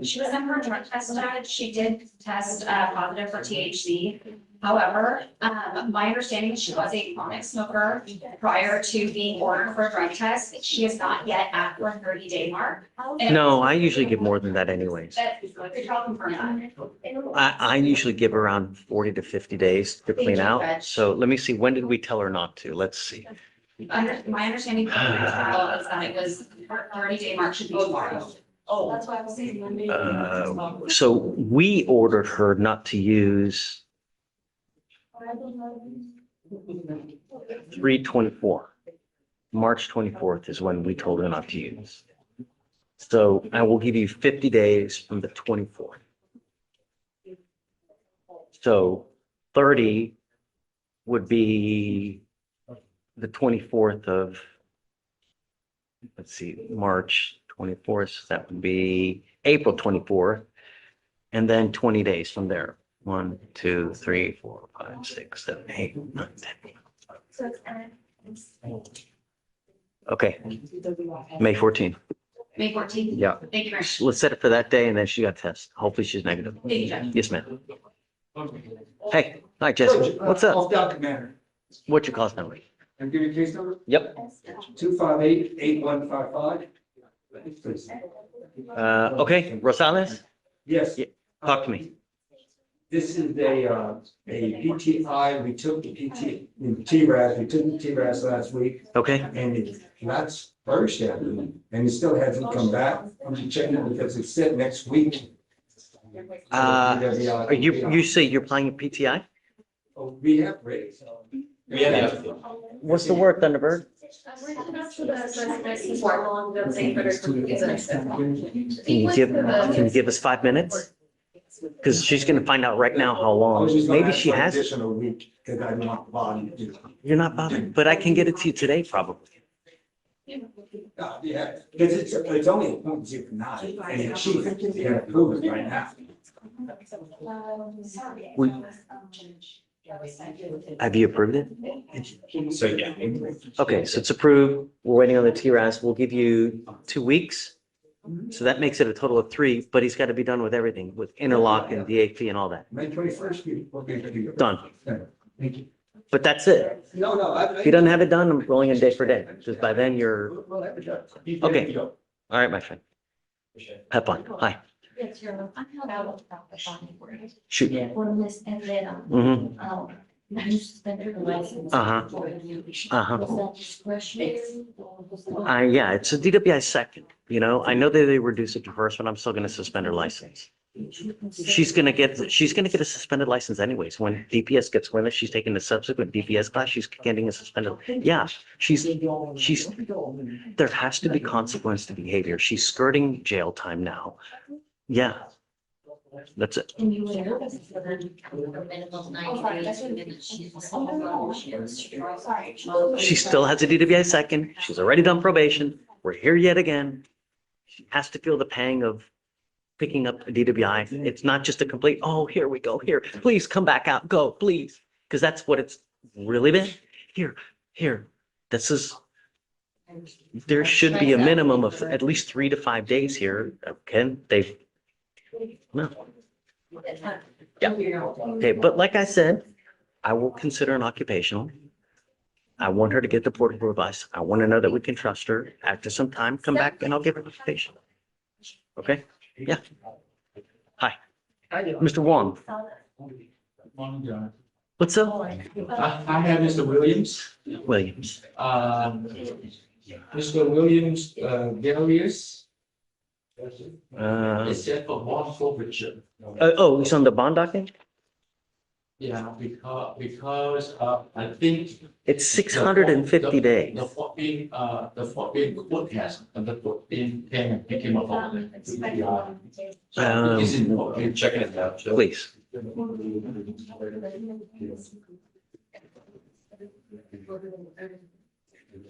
She was in her drug test, Judge. She did test positive for THC. However, my understanding is she was a chronic smoker prior to being ordered for a drug test. She is not yet at her 30-day mark. no, I usually give more than that anyways. Could y'all confirm that? I usually give around 40 to 50 days to clean out. So let me see, when did we tell her not to? Let's see. My understanding from the trial is that it was her 30-day mark should be tomorrow. Oh, that's why I was saying. So we ordered her not to use 3/24. March 24th is when we told her not to use. So I will give you 50 days from the 24th. So 30 would be the 24th of, let's see, March 24th, so that would be April 24th. And then 20 days from there. 1, 2, 3, 4, 5, 6, 7, 8, 9, 10. Okay, May 14th. May 14th? Yeah. Thank you very much. Let's set it for that day and then she got a test. Hopefully she's negative. Thank you, Judge. Yes, ma'am. Hey, hi, Jesse. What's up? Off down commander. What's your cost number? Can I give you a case number? Yep. 258-8155. Please. Okay, Rosales, Yes. Yeah, talk to me. This is a PTI. We took the TRAS. We took the TRAS last week Okay, and that's Thursday, and it still hasn't come back. I'm just checking it because it's set next week. are you say you're applying a PTI? Oh, we have raised. We have the. What's the word, Thunderbird? Can you give us 5 minutes? Because she's gonna find out right now how I long. was just gonna Maybe ask she for an has it. additional week because I'm not bothered. You're not bothered, but I can get it to you today, probably. Yeah, because it's only a 0.09 and the chief can approve it right now. Have you approved it? So, yeah. Okay, so it's approved. We're waiting on the TRAS. We'll give you 2 weeks. So that makes it a total of 3, but he's got to be done with everything, with interlock and DAP and all that. May 21st, we'll be ready. Done. Thank you. But that's it. No. If he doesn't have it done, I'm rolling in day for day, because by then you're, We'll have it done. Okay. all right, my friend. Have fun. Hi. Yes, you're, I found out about the bonding board. Shoot. For this, and then, Mm-hmm. you suspended the license. Uh-huh. Uh-huh. Was that discretionary? Or was that- Yeah, it's a DWI second, you know, I know that they reduced it to first, but I'm still gonna suspend her license. She's gonna get a suspended license anyways. When DPS gets wind that she's taking the subsequent DPS class, she's getting a suspended. Yeah, there has to be consequence to behavior. She's skirting jail time now. Yeah. That's it. And you would have a minimum 90 days, and then She still has a DWI second. She's already done probation. We're here yet again. She has to feel the pang of picking up a DWI. It's not just a complete, oh, here we go, here, please come back out, go, please. Because that's what it's really been. Here, this is, there should be a minimum of at least 3 to 5 days here. Okay, no. Yeah. Okay, but like I said, I will consider an occupational. I want her to get the portable device. I want to know that we can trust her. After some time, come back and I'll give her an occupation. Okay? Yeah. Hi, Mr. Wong. What's up? I have Mr. Williams. Williams. Mr. Williams, Darius. Uh, It's set for bond forfeiture. oh, he's on the bond docket? Yeah, because, I think. It's 650 days. The 14 court has, and the 14 payment became a holiday. Checking it out. Joe. Please.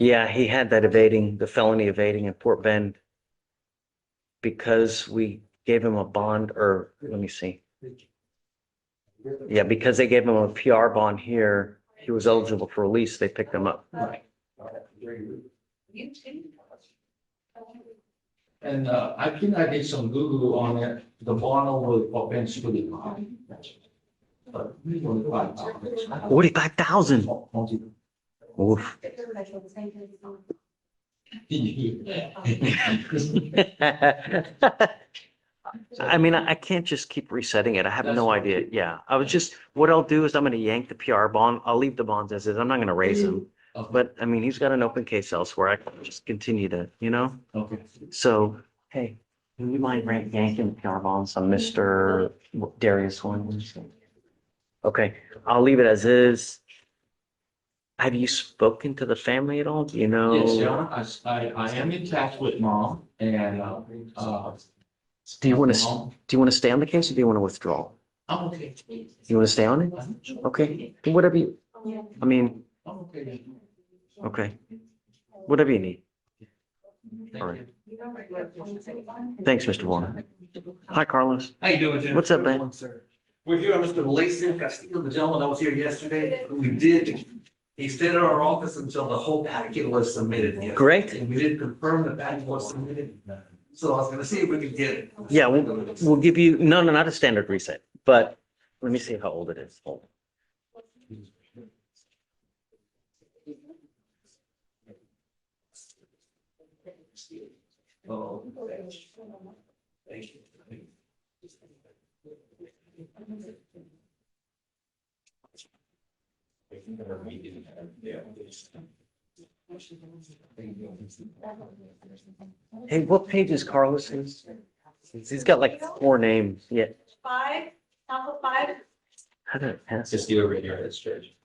Yeah, he had that the felony evading in Fort Bend because we gave him a bond, or let me see. Yeah, because they gave him a PR bond here, he was eligible for release, they picked him up. And, I think I did some Google on it, the bond will eventually. But we only 5,000. 45,000. Oof. I mean, I can't just keep resetting it. I have no idea. Yeah, what I'll do is I'm going to yank the PR bond. I'll leave the bonds as is. I'm not going to raise them. But I mean, he's got an open case elsewhere. I can just continue to, Okay. So, hey, can you mind yanking the PR bonds on Mr. Darius one? Okay, I'll leave it as is. Have you spoken to the family at all? Do you know? Yes, John, I am in touch with mom and, Do you want to stay on the case or do you want to withdraw? I'm okay. You want to stay on it? Okay, whatever you, I mean, I'm okay. okay, whatever you need. All right. Thanks, Mr. Warner. Hi, Carlos. How you doing, Jim? What's up, man? We're here on Mr. Lacy Castillo, the gentleman that was here yesterday. He stayed at our office until the whole packet was submitted. Yesterday. Great. And we did confirm the packet was submitted. So I was gonna see if we could get it. Yeah, we'll give you, no, not a standard reset, but let me see how old it is. Hold on. Oh, thank you. Hey, what page is Carlos in? He's got like 4 names. Yeah. 5, top of 5. How did it pass? Just the over here, that's Judge.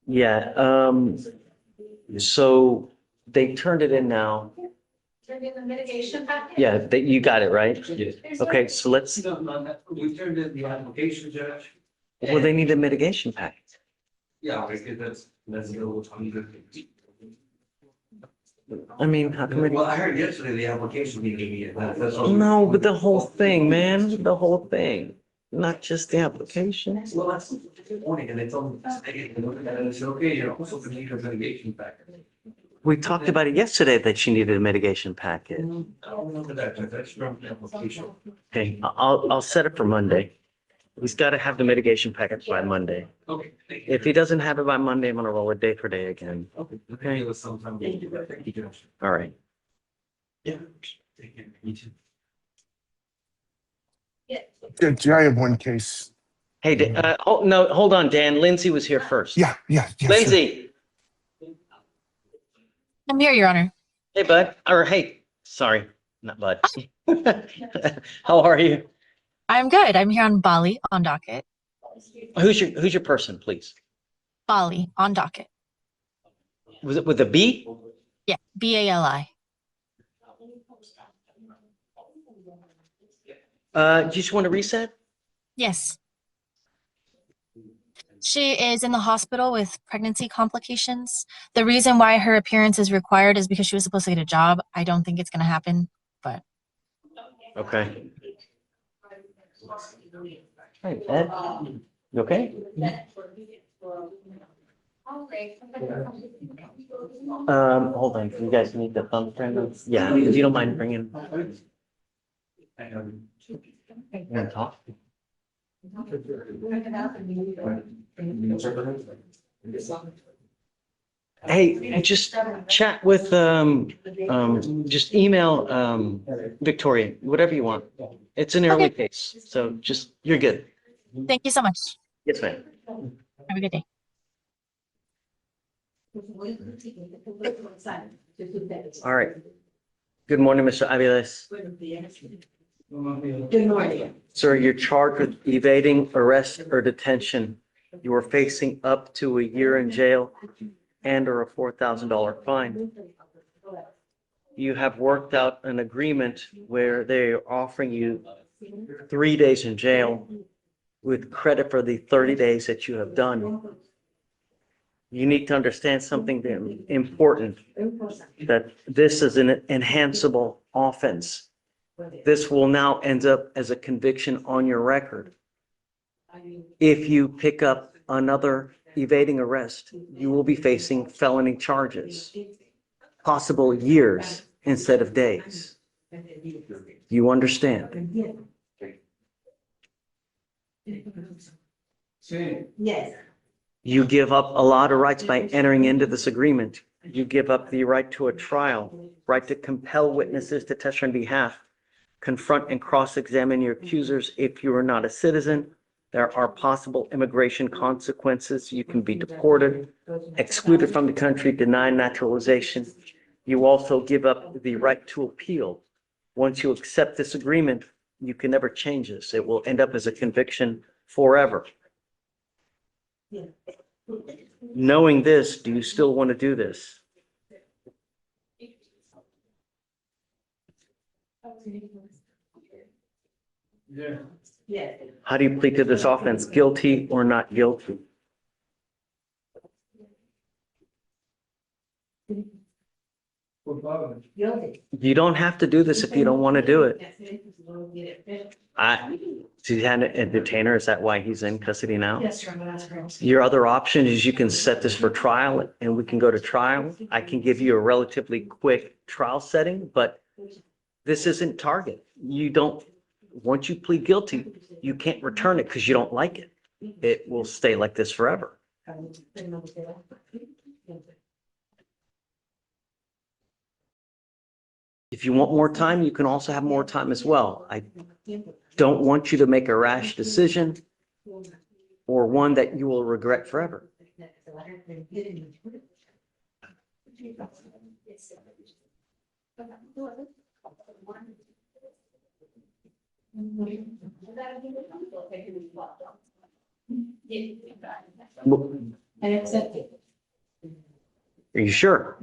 Yeah, so they turned it in now. Turned in the mitigation packet. Yeah, you got it, right? Yes. Okay, so let's, We turned in the application, Judge. well, they need a mitigation pack. Yeah, because that's a little tiny bit. I mean, how can we? Well, I heard yesterday the application needed to be. That's all. No, but the whole thing, man, the whole thing, not just the application. Well, that's the morning, and they told me, they looked at it and said, okay, you're also gonna need a mitigation packet. We talked about it yesterday that she needed a mitigation packet. I don't remember that, but that's from the application. Okay, I'll set it for Monday. He's got to have the mitigation package by Monday. Okay. Thank you. If he doesn't have it by Monday, I'm gonna roll it day for day again. Okay. Okay. Give us some time. Thank you, Judge. All right. Yeah. Thank you. You too. Judge, I have one case. Hey, no, hold on, Dan. Lindsay was here first. Yeah, sure. Lindsay, I'm here, Your Honor. hey, bud, or hey, sorry, not bud. How are you? I'm good. I'm here on Bali on docket. Who's your person, please? Bali on docket. Was it with a B? Yeah, BALI. Do you just want to reset? Yes. She is in the hospital with pregnancy complications. The reason why her appearance is required is because she was supposed to get a job. I don't think it's going to happen, but. Okay. Hey, Ed, you okay? Hold on, you guys need the thumbprint? Yeah, if you don't mind bringing. You want to talk? Hey, just chat with, just email, Victoria, whatever you want. It's an early case, so just, you're good. Thank you so much. Yes, ma'am. Have a good day. All right. Good morning, Mr. Aviles. Good morning. Sir, you're charged with evading arrest or detention. You are facing up to a year in jail and or a $4,000 fine. You have worked out an agreement where they are offering you 3 days in jail with credit for the 30 days that you have done. You need to understand something very important, that this is an enhanceable offense. This will now end up as a conviction on your record. If you pick up another evading arrest, you will be facing felony charges, possible years instead of days. You understand? Yes. You give up a lot of rights by entering into this agreement. You give up the right to a trial, right to compel witnesses to testify on behalf, confront and cross-examine your accusers. If you are not a citizen, there are possible immigration consequences. You can be deported, excluded from the country, denied naturalization. You also give up the right to appeal. Once you accept this agreement, you can never change this. It will end up as a conviction forever. Knowing this, do you still want to do this? Yeah. Yes. How do you plead to this offense? Guilty or not guilty? Guilty. You don't have to do this if you don't want to do it. So you had a detainer, is that why he's in custody now? Yes, sir, that's correct. Your other option is you can set this for trial and we can go to trial. I can give you a relatively quick trial setting, but this isn't Target. You don't, once you plead guilty, you can't return it because you don't like it. It will stay like this forever. If you want more time, you can also have more time as well. I don't want you to make a rash decision or one that you will regret forever. I accept it. Are you sure?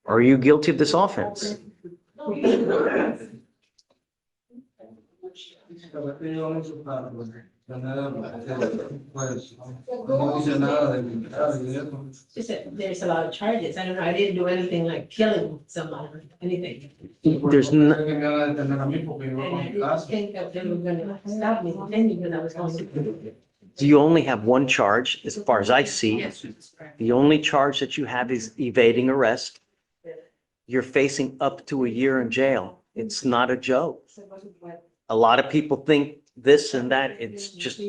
Are you guilty of this offense? Just that there's a lot of charges. I don't know. I didn't do anything like killing someone or anything. There's And I didn't think that they were gonna stop me because I was going to. You only have one charge, as far as I see. Yes. The only charge that you have is evading arrest. You're facing up to a year in jail. It's not a joke. A lot of people think this and that, it's just,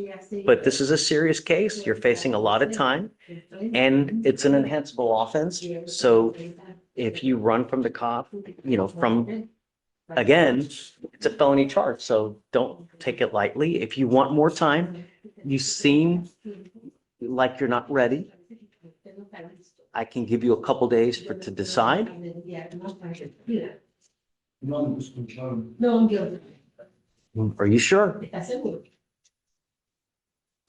but this is a serious case. You're facing a lot of time and it's an enhanceable offense. So if you run from the cop, again, it's a felony charge. So don't take it lightly. If you want more time, you seem like you're not ready. I can give you a couple days to decide. No, I'm guilty. Are you sure? That's it.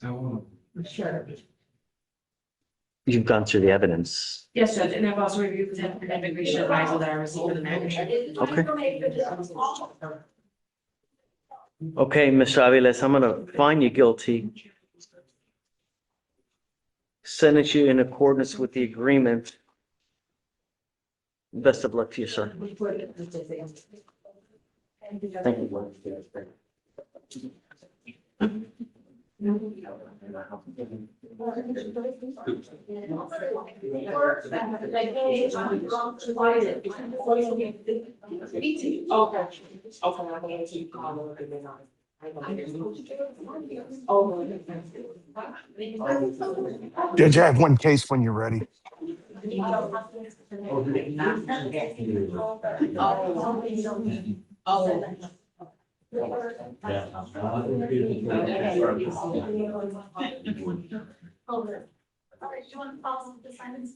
I'm sure. You've gone through the evidence. Yes, Judge, and I've also reviewed the immigration advisor that I received from the manager. Okay. Okay, Mr. Aviles, I'm gonna find you guilty. Sentence you in accordance with the agreement. Best of luck to you, sir. Thank you. Judge, I have one case when you're ready. All right, do you want to follow the silence?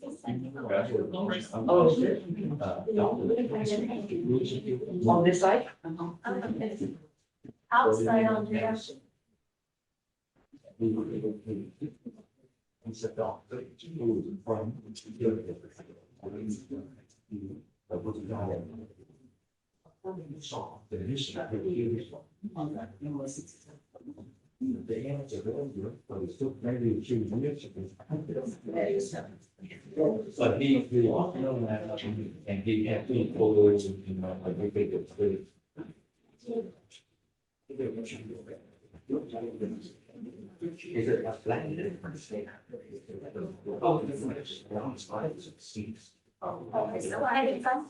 On this side? Outside on the But he, and he had people, you know, like we think it's good. Is it a flat? Oh, it's Okay, so I did some.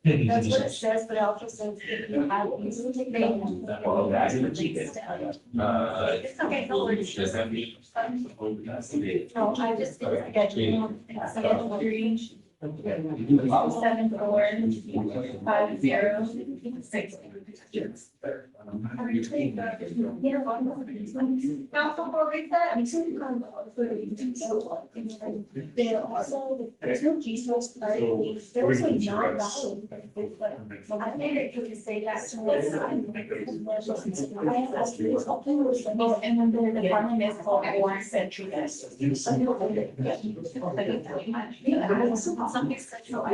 That's what it says, but it also says if you have these. It's okay, no worries. No, I just did a schedule. Schedule 3-7-4-5-0-6. Now, before we said, there also, there's no Jesus, there was a non-valid. I figured you could say that. And then the department is called Warren Century. Something sexual.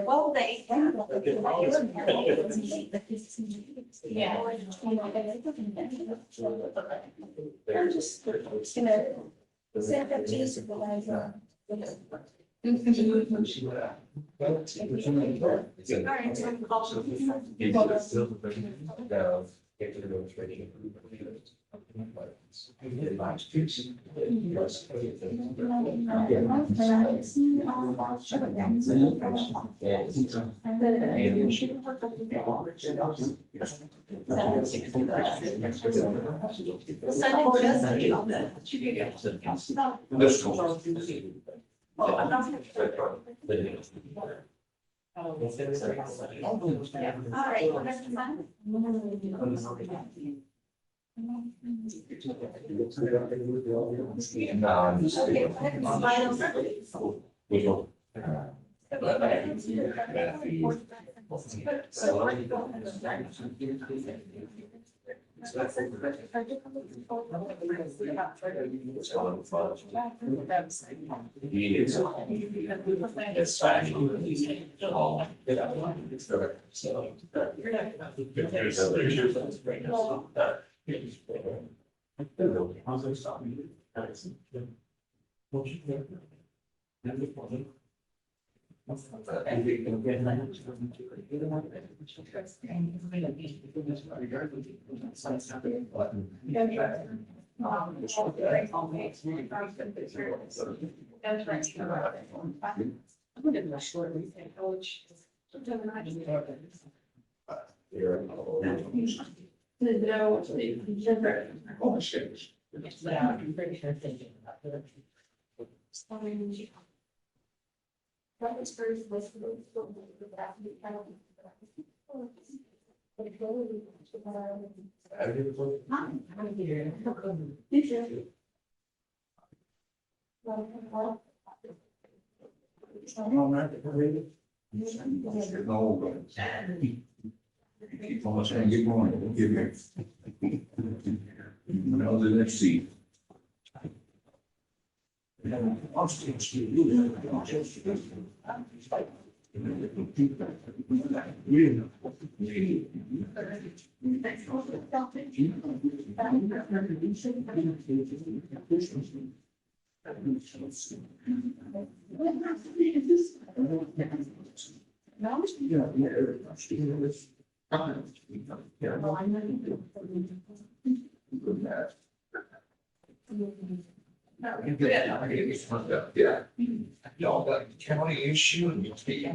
Well, they. Yeah. I'm just gonna send that to you. Almost saying good morning, give me. No, the next seat. Yeah. Y'all got county issue and you speak.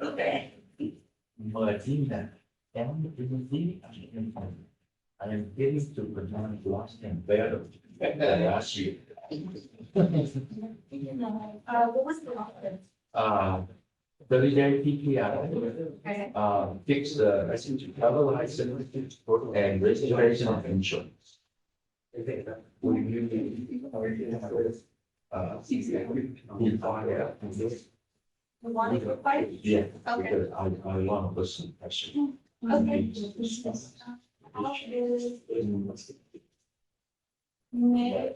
Okay. My team that. I am getting to pronounce last name better than last year. What was the office? 30-day PPI, fix the travel license and registration of insurance. We find out. The one to fight? Yeah, Okay. because I want to put some pressure. Okay. May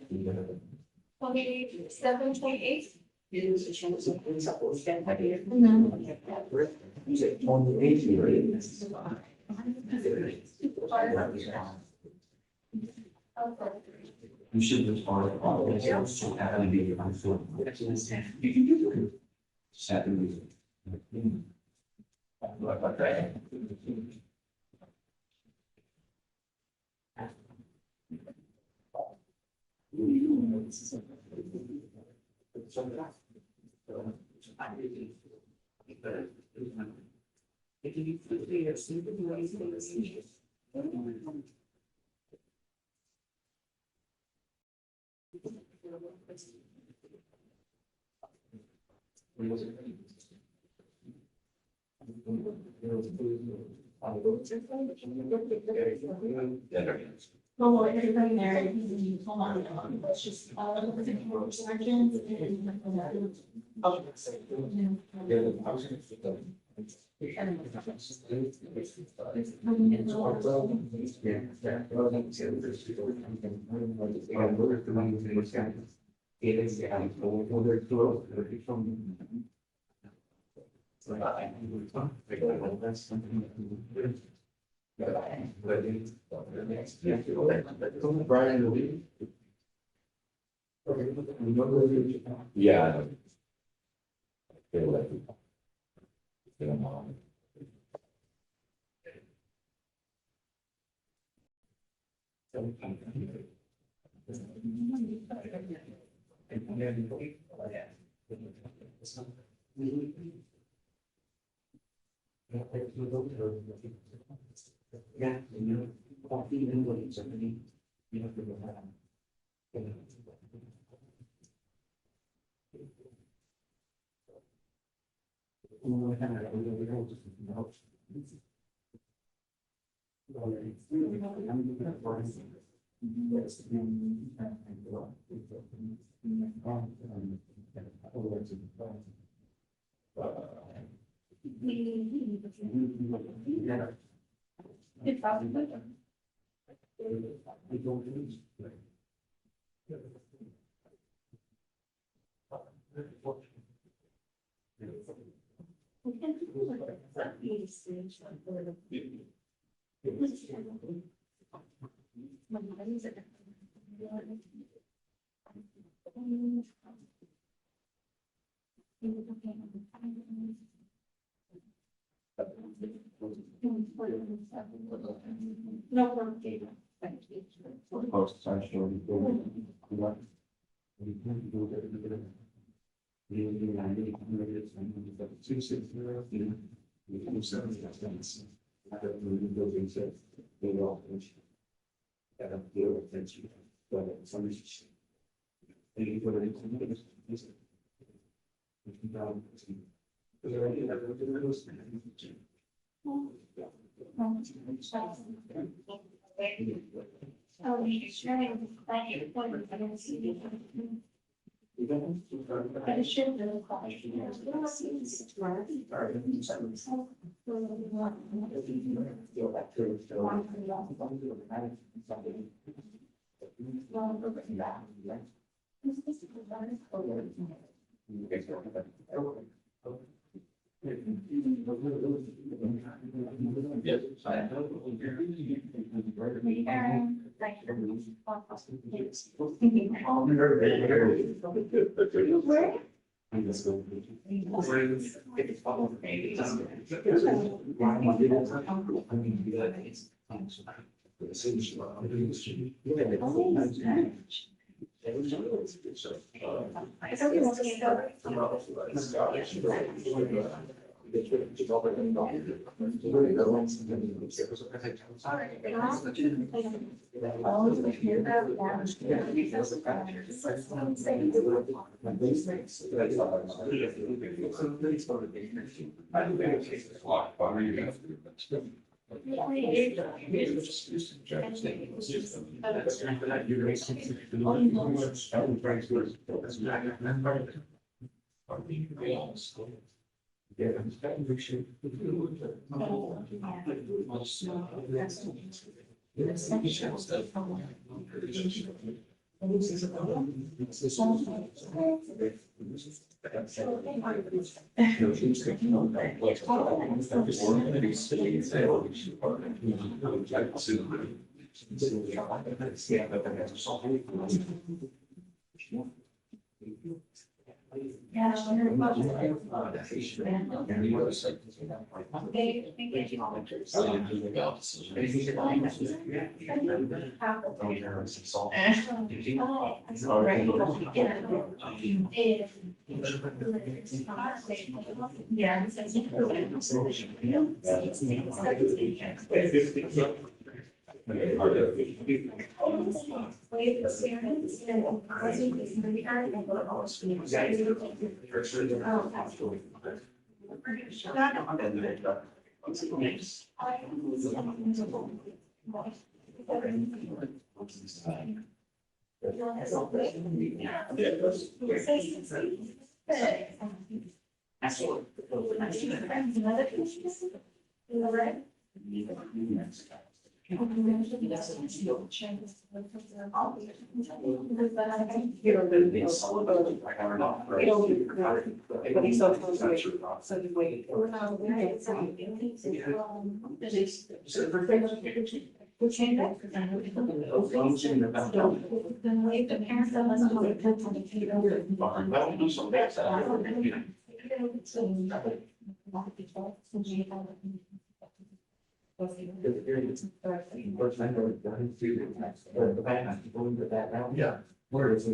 27, 28. On the 8th year. You should respond. Saturday. Saturday. Well, everybody there, hold on, let's just, surgeons Yeah. No problem. Thank Yeah. Where is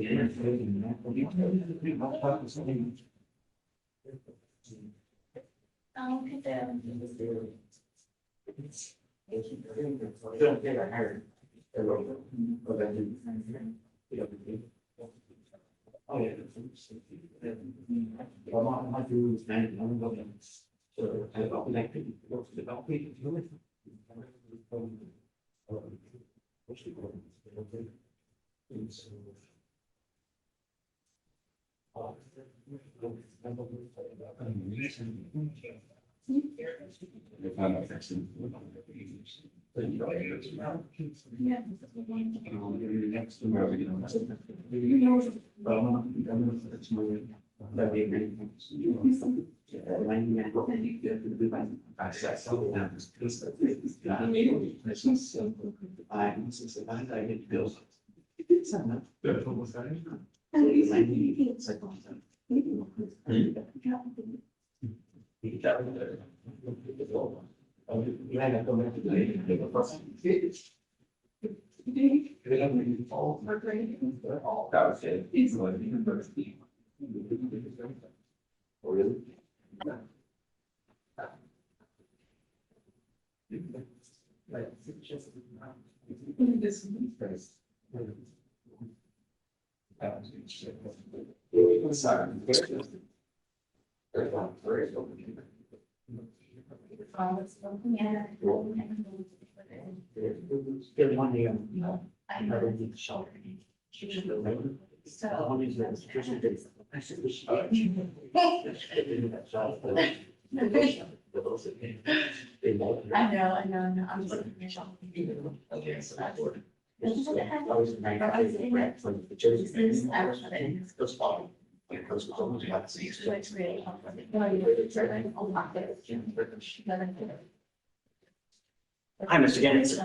Hi, Mr. Gaines.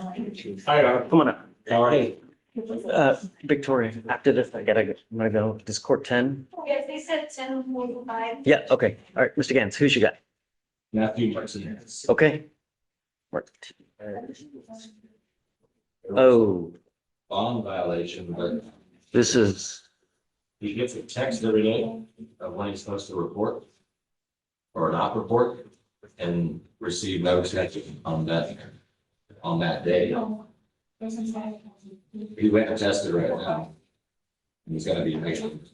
Hi, come on up. Hey, Victoria, after this, I'm gonna go, this court 10? Yes, they said 10:45. Yeah, okay. All right, Mr. Gaines, who's you got? Matthew Martinez. Okay. Oh, Bond violation, but this is, he gets a text every day of when he's supposed to report or not report. and received no extension on that day. He went and tested right now. And he's gonna be patient.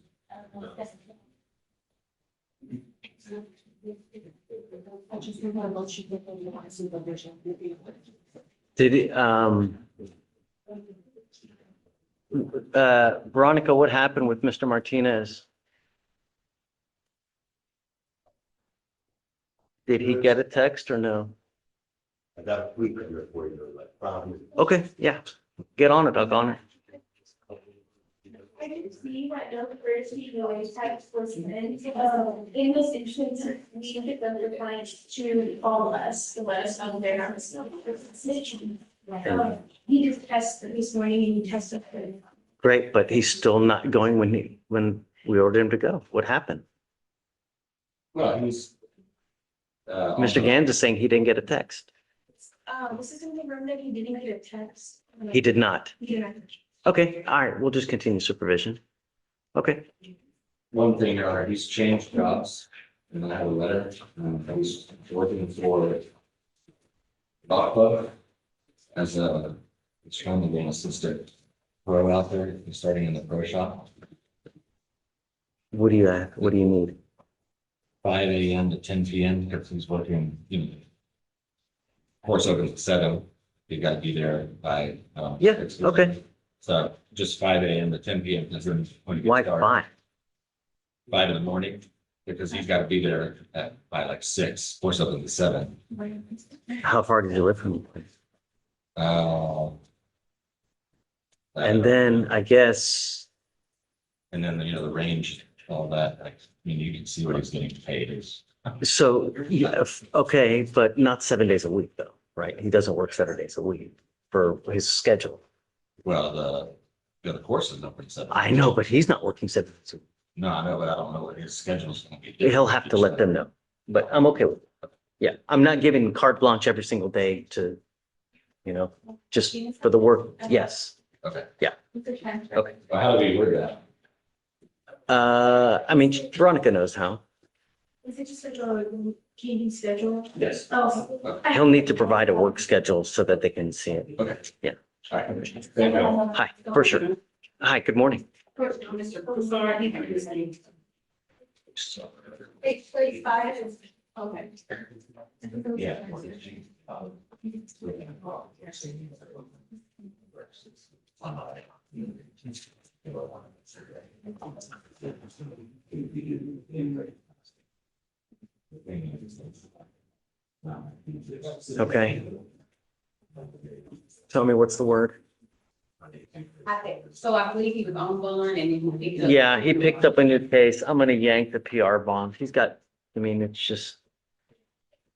Did he, Veronica, what happened with Mr. Martinez? Did he get a text or no? I got a tweet for you, like, Okay, yeah, get on it, Doug, on it. I didn't see that no first POA text was sent. In this instance, we get them the clients to call us to let us know they're not receiving. He just tested this morning and he tested. Great, but he's still not going when we ordered him to go. What happened? Well, he's. Mr. Gans is saying he didn't get a text. This is in the room that he didn't get a text. He did not. He did not. Okay, all right, we'll just continue supervision. Okay, One thing, he's changed jobs, and I have a letter, he's working for Dog Club as a, he's trying to be an assistant pro out there, he's starting in the pro shop, what do you need? 5 a.m. to 10 p.m. because he's working, horse opens at 7, you gotta be there by. Yeah, 6. okay. So just 5 a.m. to 10 p.m. That's when he Why gets started. 5? 5 in the morning, because he's gotta be there by like 6, horse opens at 7. How far did you live from the place? And then I guess, And then, the range, all that, you can see what he's getting paid is. so, yeah, okay, but not 7 days a week though, right? He doesn't work Saturdays a week for his schedule. Well, the course is open 7. I know, but he's not working 7 days a week. No, I know, but I don't know what his schedule's gonna be. He'll have to let them know, but I'm okay with it. Yeah, I'm not giving carte blanche every single day to, just for the work. Yes. Okay. Yeah. Okay. Well, how do we word that? I mean, Veronica knows how. Is it just like a meeting schedule? Yes. Oh. He'll need to provide a work schedule so that they can see it. Okay. Yeah. All right. Thank you. Hi, for sure. Hi, good morning. It's 5. Okay. Yeah. Okay. Tell me what's the word? So I believe he was on bond and then he picked up. Yeah, he picked up a new case. I'm gonna yank the PR bond. He's got, it's just,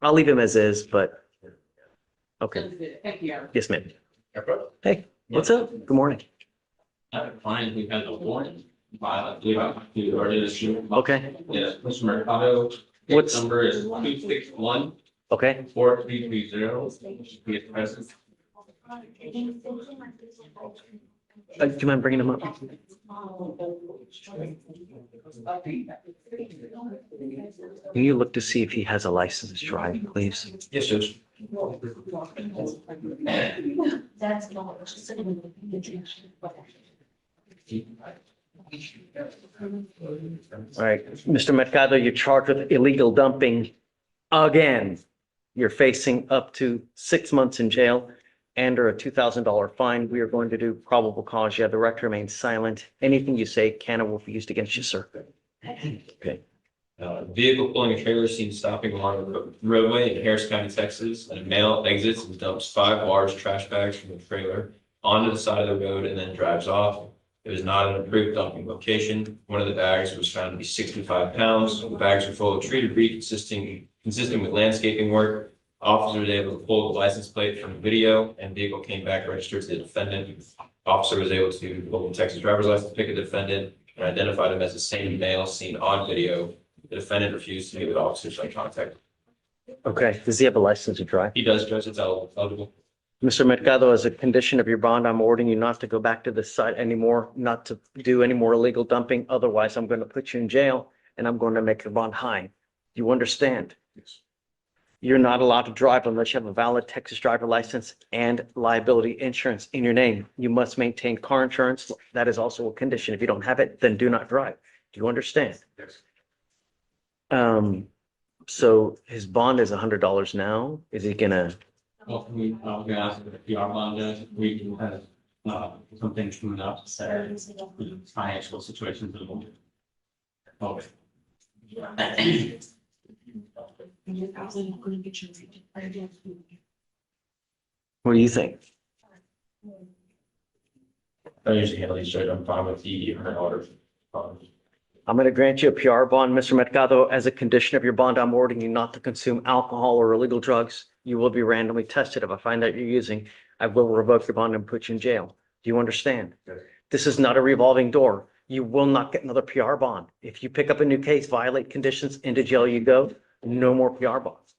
I'll leave him as is, but, okay. Thank you. Yes, ma'am. Hey, what's up? Good morning. I have a client who has a warrant, I believe I have to order this year. Okay, Yes, Mr. Mercado. What's- Case number is 261 okay. 4330. He is present. Do you mind bringing him up? Can you look to see if he has a license to drive, please? Yes, Judge. That's. All right, Mr. Mercado, you're charged with illegal dumping again. You're facing up to 6 months in jail and or a $2,000 fine. We are going to do probable cause. You have the right to remain silent. Anything you say can or will be used against you, sir. Okay. Vehicle pulling a trailer seen stopping along the roadway in Harris County, Texas, and a male exits and dumps 5 large trash bags from the trailer onto the side of the road and then drives off. It was not an approved dumping location. One of the bags was found to be 65 pounds. The bags were full of treated debris consistent with landscaping work. Officer was able to pull the license plate from the video and vehicle came back registered to the defendant. Officer was able to pull the Texas driver's license, pick a defendant, and identified him as the same male seen on video. The defendant refused to meet with officers by contact. Okay, does he have a license to drive? He does, Judge, it's eligible. Mr. Mercado, as a condition of your bond, I'm ordering you not to go back to the site anymore, not to do any more illegal dumping. Otherwise, I'm going to put you in jail and I'm going to make your bond high. You understand? Yes. You're not allowed to drive unless you have a valid Texas driver license and liability insurance in your name. You must maintain car insurance. That is also a condition. If you don't have it, then do not drive. Do you understand? Yes. So his bond is $100 now. Is he gonna? Well, I'm gonna ask if the PR bond does, we can have, some things coming up, so, financial situations that will. Okay. What do you think? I usually handle these straight. I'm fine with the her order. I'm going to grant you a PR bond, Mr. Mercado. As a condition of your bond, I'm ordering you not to consume alcohol or illegal drugs. You will be randomly tested. If I find that you're using, I will revoke your bond and put you in jail. Do you understand? Yes. This is not a revolving door. You will not get another PR bond. If you pick up a new case, violate conditions, into jail you go. No more PR bonds.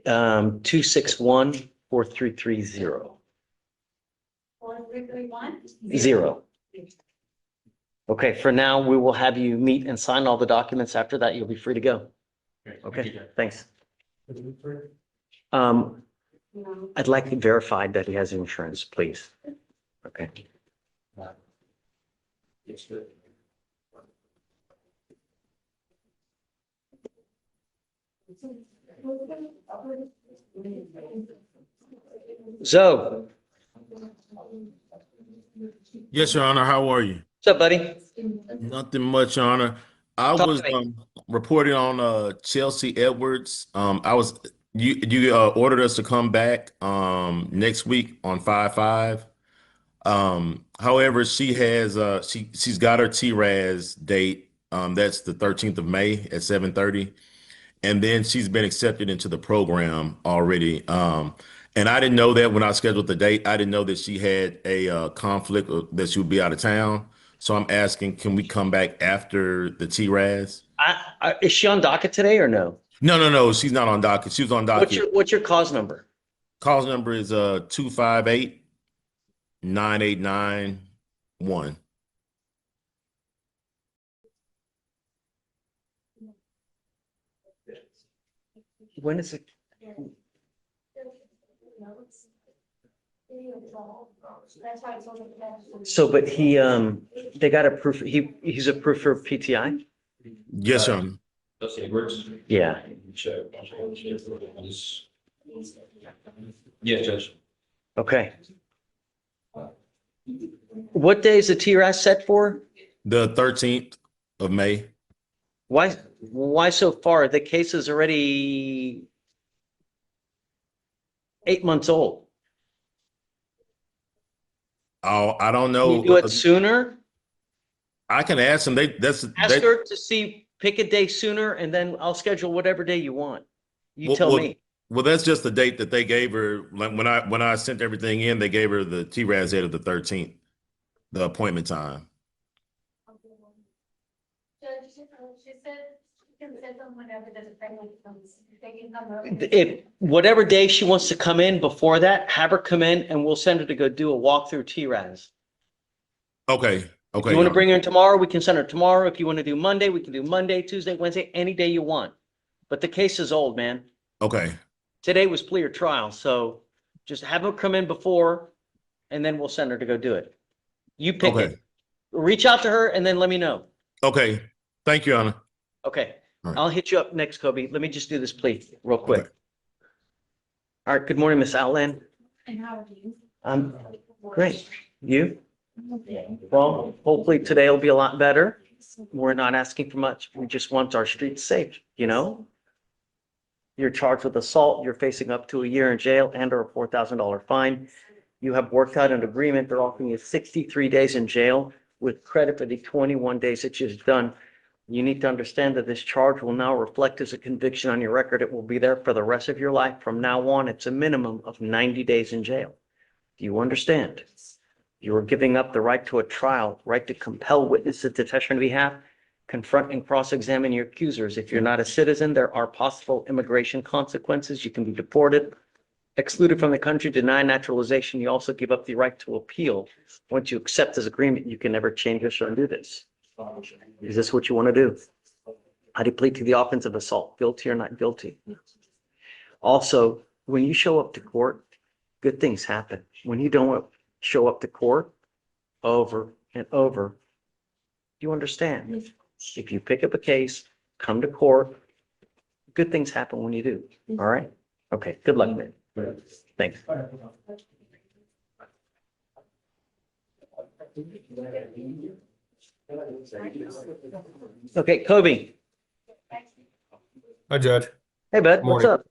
261-4330. 4331. 0. Okay, for now, we will have you meet and sign all the documents. After that, you'll be free to go. Okay, thanks. I'd like it verified that he has insurance, please. Okay. Zoe, Yes, Your Honor. How are you? what's up, buddy? Nothing much, Your Honor. I Talk was to me. reporting on Chelsea Edwards. I was you ordered us to come back next week on 5/5. However, she has she's got her TRAS date. That's the 13th of May at 7:30. And then she's been accepted into the program already. And I didn't know that when I scheduled the date. I didn't know that she had a conflict or that she would be out of town. So I'm asking, can we come back after the TRAS? Is she on docket today or no? No. She's not on docket. She was on docket. What's your cause number? Cause number is 258-9891. When is it? So, but he, they got approved, he's approved for PTI? Yes, Your Honor. Chelsea Edwards. Yeah. Yes, Judge. Okay. What day is the TRAS set for? The 13th of May. Why so far? The case is already 8 months old. Oh, I don't know. Can you do it sooner? I can ask them. Ask her to see, pick a day sooner, and then I'll schedule whatever day you want. You tell me. Well, that's just the date that they gave her. Like when I sent everything in, they gave her the TRAS date of the 13th, the appointment time. She said she can send them whenever the pregnancy comes. They can come up. If whatever day she wants to come in before that, have her come in and we'll send her to go do a walkthrough TRAS. Okay. If you want to bring her in tomorrow, we can send her tomorrow. If you want to do Monday, we can do Monday, Tuesday, Wednesday, any day you want. But the case is old, man. Okay. Today was plea or trial, so just have her come in before and then we'll send her to go do it. You pick it. Reach out to her and then let me know. Okay. Thank you, Anna. Okay. All right. I'll hit you up next, Kobe. Let me just do this plea real quick. All right. Good morning, Miss Outland. And how are you? I'm great. You? Well, hopefully today will be a lot better. We're not asking for much. We just want our streets safe, you know? You're charged with assault. You're facing up to a year in jail and or a $4,000 fine. You have worked out an agreement. They're offering you 63 days in jail with credit for the 21 days that you've done. You need to understand that this charge will now reflect as a conviction on your record. It will be there for the rest of your life. From now on, it's a minimum of 90 days in jail. Do you understand? You are giving up the right to a trial, right to compel witnesses to testify on behalf, confront and cross-examine your accusers. If you're not a citizen, there are possible immigration consequences. You can be deported, excluded from the country, deny naturalization, you also give up the right to appeal. Once you accept this agreement, you can never change this or undo this. Is this what you want to do? How do you plead to the offense of assault? Guilty or not guilty? Also, when you show up to court, good things happen. When you don't show up to court over and over, you understand. If you pick up a case, come to court, good things happen when you do. All right? Okay, good luck, man. Thanks. Okay, Kobe. Hi, Judge. Hey, bud, what's Morning. up?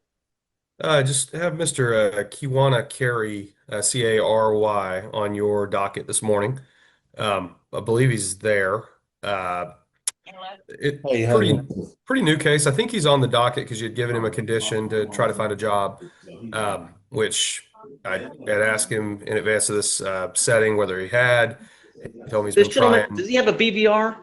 Just have Mr. Kiwana Carey, Cary, on your docket this morning. I believe he's there. Hey, how you Pretty new case. I think he's on the docket because you had given him a condition to try to find a job, which I had asked him in advance of this setting whether he had. He told me he's This been gentleman, trying. does he have a BVR?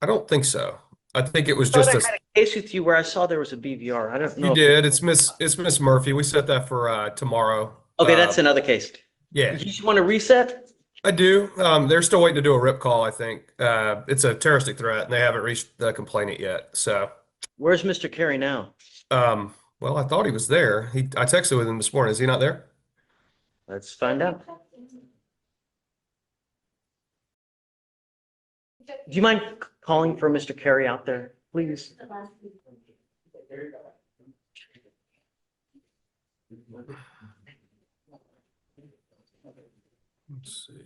I don't think so. I think it was I just had a case with you where I saw there was a BVR. I don't know. You did. It's Miss Murphy. We set that for tomorrow. Okay, that's another case. Yeah. You just want to reset? I do. They're still waiting to do a rip call, I think. It's a terroristic threat, and they haven't reached the complainant yet. So, where's Mr. Carey now? Well, I thought he was there. I texted with him this morning. Is he not there? Let's find out. Do you mind calling for Mr. Carey out there, please? Let's see.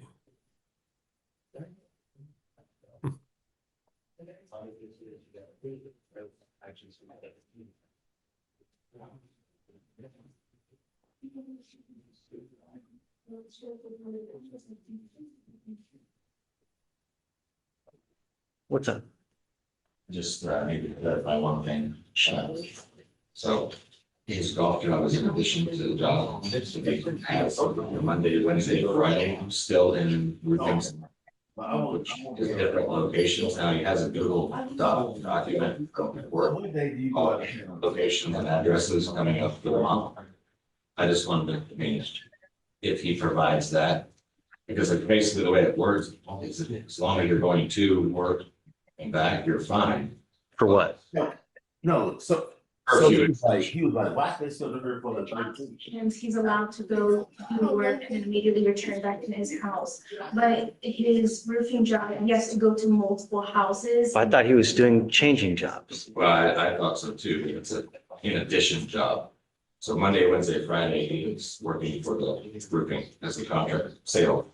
What's up? Just maybe to clarify one thing. So his golf job is in addition to the job. So they have Monday, Wednesday, Friday, still in roofing. Which is different locations. Now he has a Google document from work. All locations and addresses coming up for the month. I just wanted to manage if he provides that. Because it's basically the way it works is as long as you're going to work and back, you're fine. For what? No, so He was like, why they still here for the 13th? And he's allowed to go to work and immediately return back to his house. But his roofing job, he has to go to multiple houses. I thought he was doing changing jobs. Well, I thought so too. It's an in addition job. So Monday, Wednesday, Friday, he's working for the roofing as a contract sale.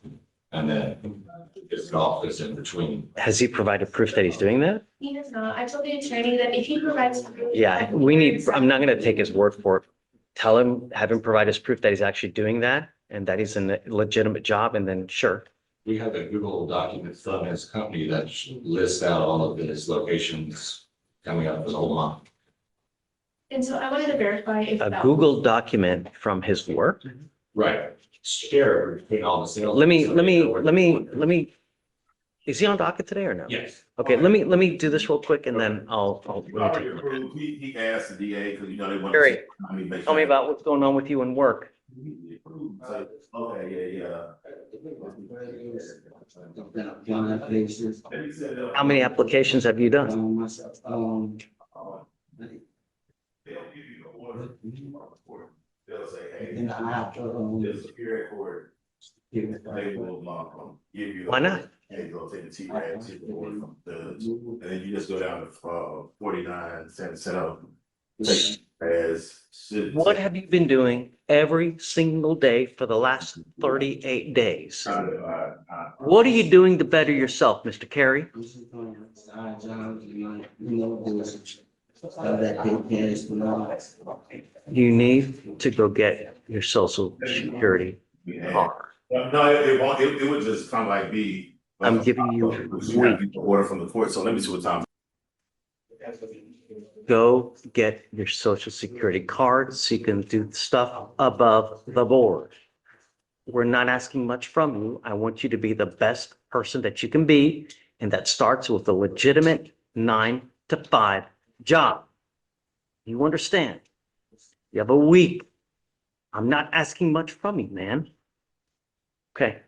And then his golf is in between. Has he provided proof that he's doing that? He does not. I told the attorney that if he provides proof. Yeah, we need, I'm not gonna take his word for it. Tell him, have him provide us proof that he's actually doing that and that he's in a legitimate job, and then sure. We have a Google document from his company that lists out all of his locations coming up for the whole month. And so I wanted to verify if A that. Google document from his work? Right. Share between all the sales. Let me, is he on docket today or no? Yes. Okay, let me do this real quick and then I'll. Already approved. He asked the DA because you know they want. Gary, tell me about what's going on with you and work. Okay, yeah. How many applications have you done? They'll say, hey, there's a Superior Court. They will give you. Why not? Hey, go take the T-RAD, take the order from the judge, and then you just go down to 49, set up. What have you been doing every single day for the last 38 days? What are you doing to better yourself, Mr. Carey? You need to go get your social security card. No, it won't, it would just kind of like be. I'm giving you a week. Order from the court, so let me see what time. Go get your social security card so you can do stuff above the board. We're not asking much from you. I want you to be the best person that you can be, and that starts with a legitimate 9 to 5 job. You understand? You have a week. I'm not asking much from you, man. Okay,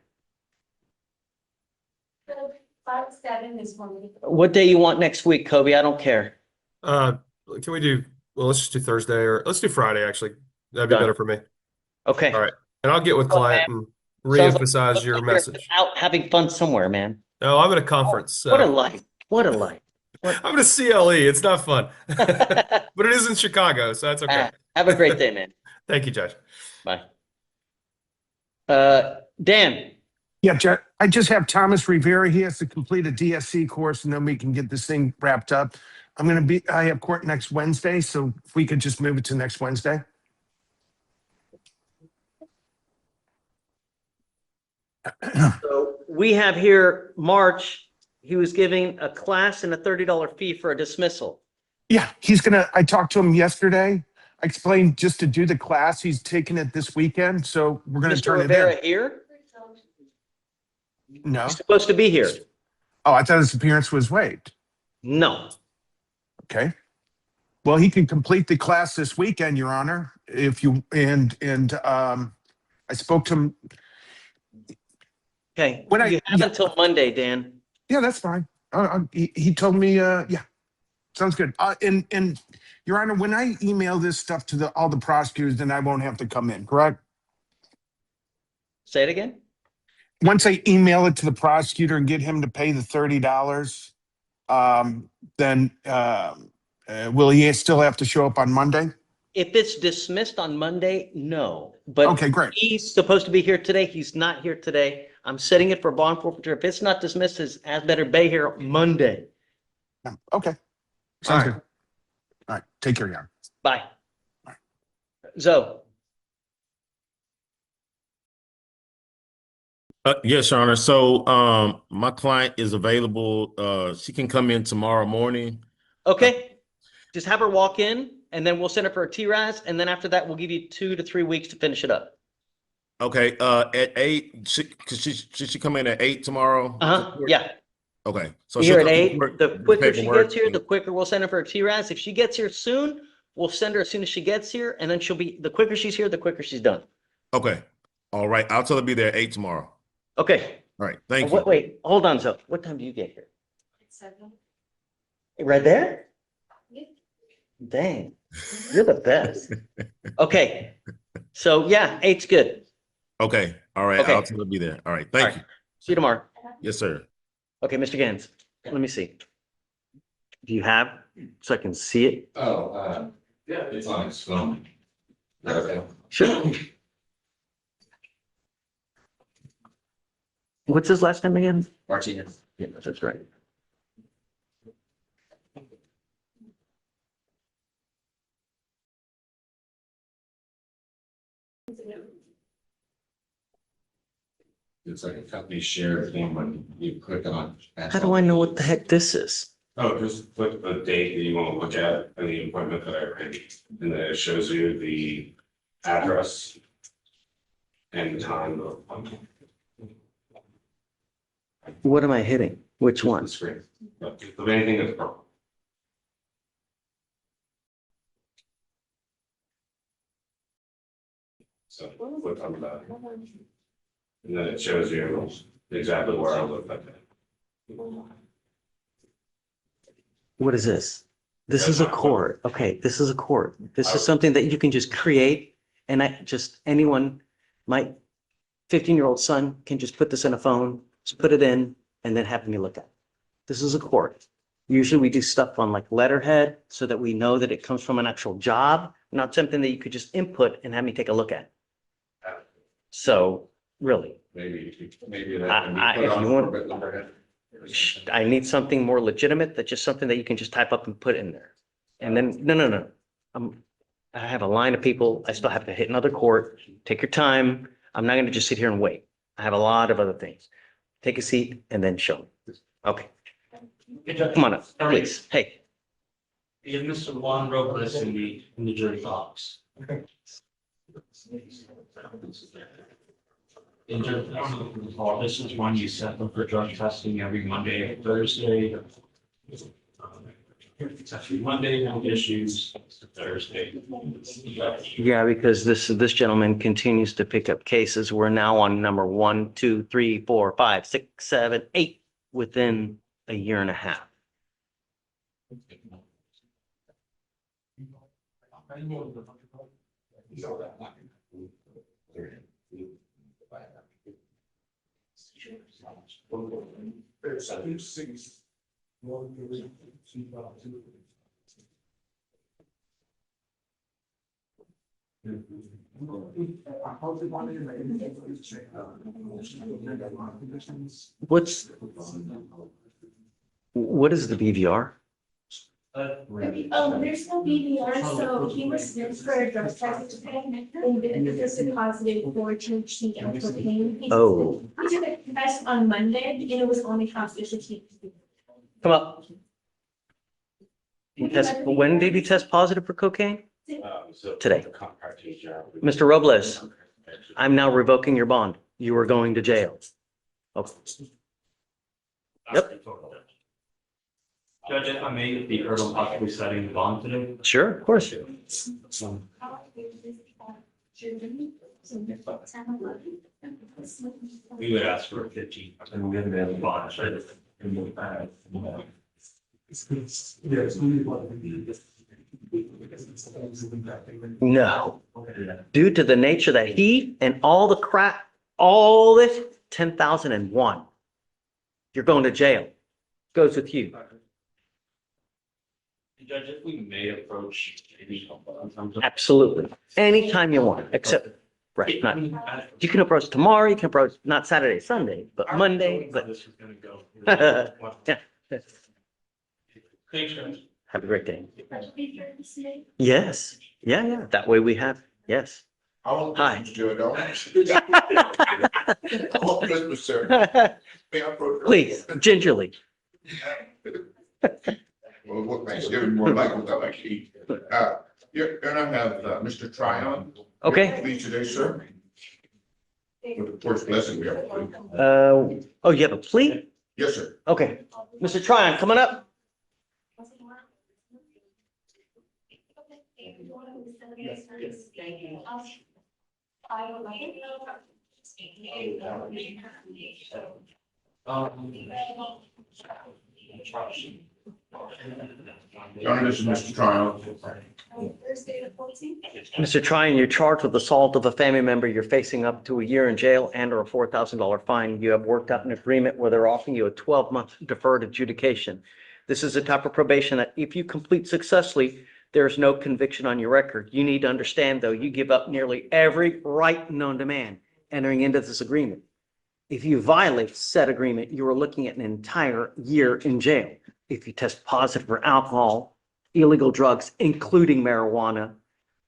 5-7 is when we. what day you want next week, Kobe? I don't care. Can we do, well, let's just do Thursday or let's do Friday, actually. That'd be Done. better for me. Okay. All right. And I'll get with Well, client man, and sounds like reemphasize your you're message. out having fun somewhere, man. No, I'm at a conference. What a So life. What a life. I'm at a CLE. It's not fun, but it is in Chicago, so that's okay. Have a great day, man. Thank you, Judge. Bye. Dan. Yeah, I just have Thomas Rivera. He has to complete a DSC course and then we can get this thing wrapped up. I have court next Wednesday, so if we could just move it to next Wednesday. So we have here March, he was giving a class and a $30 fee for a dismissal. Yeah, I talked to him yesterday. I explained just to do the class. He's taking it this weekend, so we're going to Mr. turn Rivera it in. here? No. He's supposed to be here. Oh, I thought his appearance was waived. No. Okay. Well, he can complete the class this weekend, Your Honor. If you I spoke to him. Okay. You have until Monday, Dan. Yeah, that's fine. He told me, yeah, sounds good. And Your Honor, when I email this stuff to all the prosecutors, then I won't have to come in, correct? Say it again. Once I email it to the prosecutor and get him to pay the $30, then will he still have to show up on Monday? If it's dismissed on Monday, no. But okay, great. He's supposed to be here today. He's not here today. I'm setting it for bond forfeiture. If it's not dismissed, his ass better be here Monday. Okay. Sounds good. All right. Take care, Your Honor. Bye. Zoe. Yes, Your Honor. So my client is available. She can come in tomorrow morning. Okay. Just have her walk in and then we'll send her for a TRAS. And then after that, we'll give you 2 to 3 weeks to finish it up. Okay. At 8, should she come in at 8 tomorrow? Yeah. Okay. So Here at she'll 8. The quicker she paperwork. gets here, the quicker we'll send her for a TRAS. If she gets here soon, we'll send her as soon as she gets here. And then the quicker she's here, the quicker she's done. Okay. All right. I'll tell her to be there at 8 tomorrow. Okay. All right. Thank you. Wait, hold on, Zoe. What time do you get here? 7. Right there? Yeah. Dang, you're the best. Okay. So yeah, 8's good. Okay. All right. Okay. I'll tell her to be there. All right. Thank you. See you tomorrow. Yes, sir. Okay, Mr. Gans, let me see. Do you have, so I can see it? Oh, yeah, it's on his phone. Okay. Sure. What's his last name again? Martinez. Yeah, that's right. It's like a company share thing when you click on. How do I know what the heck this is? Oh, just click the date that you want to look at and the appointment that I arranged, and then it shows you the address and time of appointment. What am I hitting? Which one? The screen. Of anything that's purple. So click on that. And then it shows you exactly where I look like that. What is this? This is a court. Okay, this is a court. This is something that you can just create and anyone, my 15-year-old son can just put this in a phone, just put it in and then have me look at it. This is a court. Usually we do stuff on like letterhead so that we know that it comes from an actual job, not something that you could just input and have me take a look at. So really, Maybe that can be put if on you a want, corporate letterhead. I need something more legitimate, that's just something that you can just type up and put in there. And then, no. I have a line of people. I still have to hit another court. Take your time. I'm not going to just sit here and wait. I have a lot of other things. Take a seat and then show me. Okay. Come on up, please. Hey. Is Mr. Juan Robles in the jury box? In terms of this is one you set them for drug testing every Monday and Thursday. It's actually Monday, no issues. Thursday. Yeah, because this gentleman continues to pick up cases. We're now on number 1, 2, 3, 4, 5, 6, 7, 8 within a year and a half. What is the BVR? There's no BVR, so he was sent for a drug test and it tested positive for THC and cocaine. Oh. He took a test on Monday and it was only positive for THC. Come up. When did he test positive for cocaine? Today. Mr. Robles, I'm now revoking your bond. You are going to jail. Okay. Yep. Judge, if I may, be heard on possibly setting the bond today. Sure, of course. We would ask for a 15, and we haven't had a bond. No. Due to the nature that he and all the crap, all this 10,001. You're going to jail. Goes with you. Judge, if we may approach. Absolutely. Anytime you want, except, right, not, you can approach tomorrow, you can approach, not Saturday, Sunday, but Monday, but. Yeah. Thanks, Judge. Have a great day. Yes. Yeah, yeah. That way we have, yes. Hi. Christmas, sir. Please, gingerly. Well, what Thanksgiving more like what I like to eat. You're gonna have Mr. Tryon. Okay. Please today, sir. With the first blessing we have. Oh, you have a plea? Yes, sir. Okay. Mr. Tryon, coming up. Your Honor, this is Mr. Tryon. Mr. Tryon, you're charged with assault of a family member. You're facing up to a year in jail and or a $4,000 fine. You have worked out an agreement where they're offering you a 12-month deferred adjudication. This is the type of probation that if you complete successfully, there's no conviction on your record. You need to understand, though, you give up nearly every right known to man entering into this agreement. If you violate said agreement, you are looking at an entire year in jail. If you test positive for alcohol, illegal drugs, including marijuana,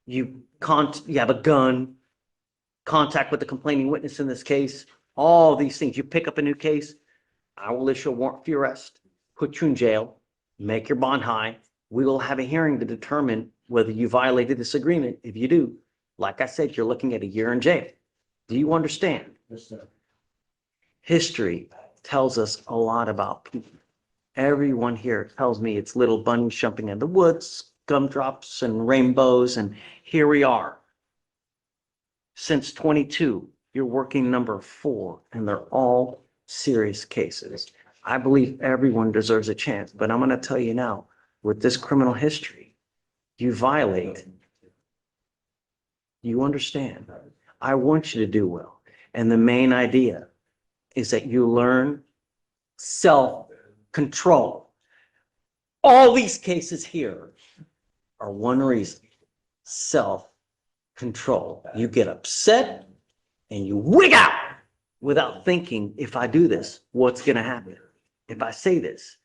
you have a gun, contact with the complaining witness in this case, all these things, you pick up a new case, I will issue a warrant for your arrest, put you in jail, make your bond high. We will have a hearing to determine whether you violated this agreement. If you do, like I said, you're looking at a year in jail. Do you understand? Yes, sir. History tells us a lot about people. Everyone here tells me it's little bunnies jumping in the woods, gumdrops and rainbows, and here we are. Since 22, you're working number 4, and they're all serious cases. I believe everyone deserves a chance, but I'm going to tell you now, with this criminal history, you violate. You understand. I want you to do well. And the main idea is that you learn self-control. All these cases here are one reason: self-control. You get upset and you wig out without thinking, if I do this, what's going to happen? If I say this.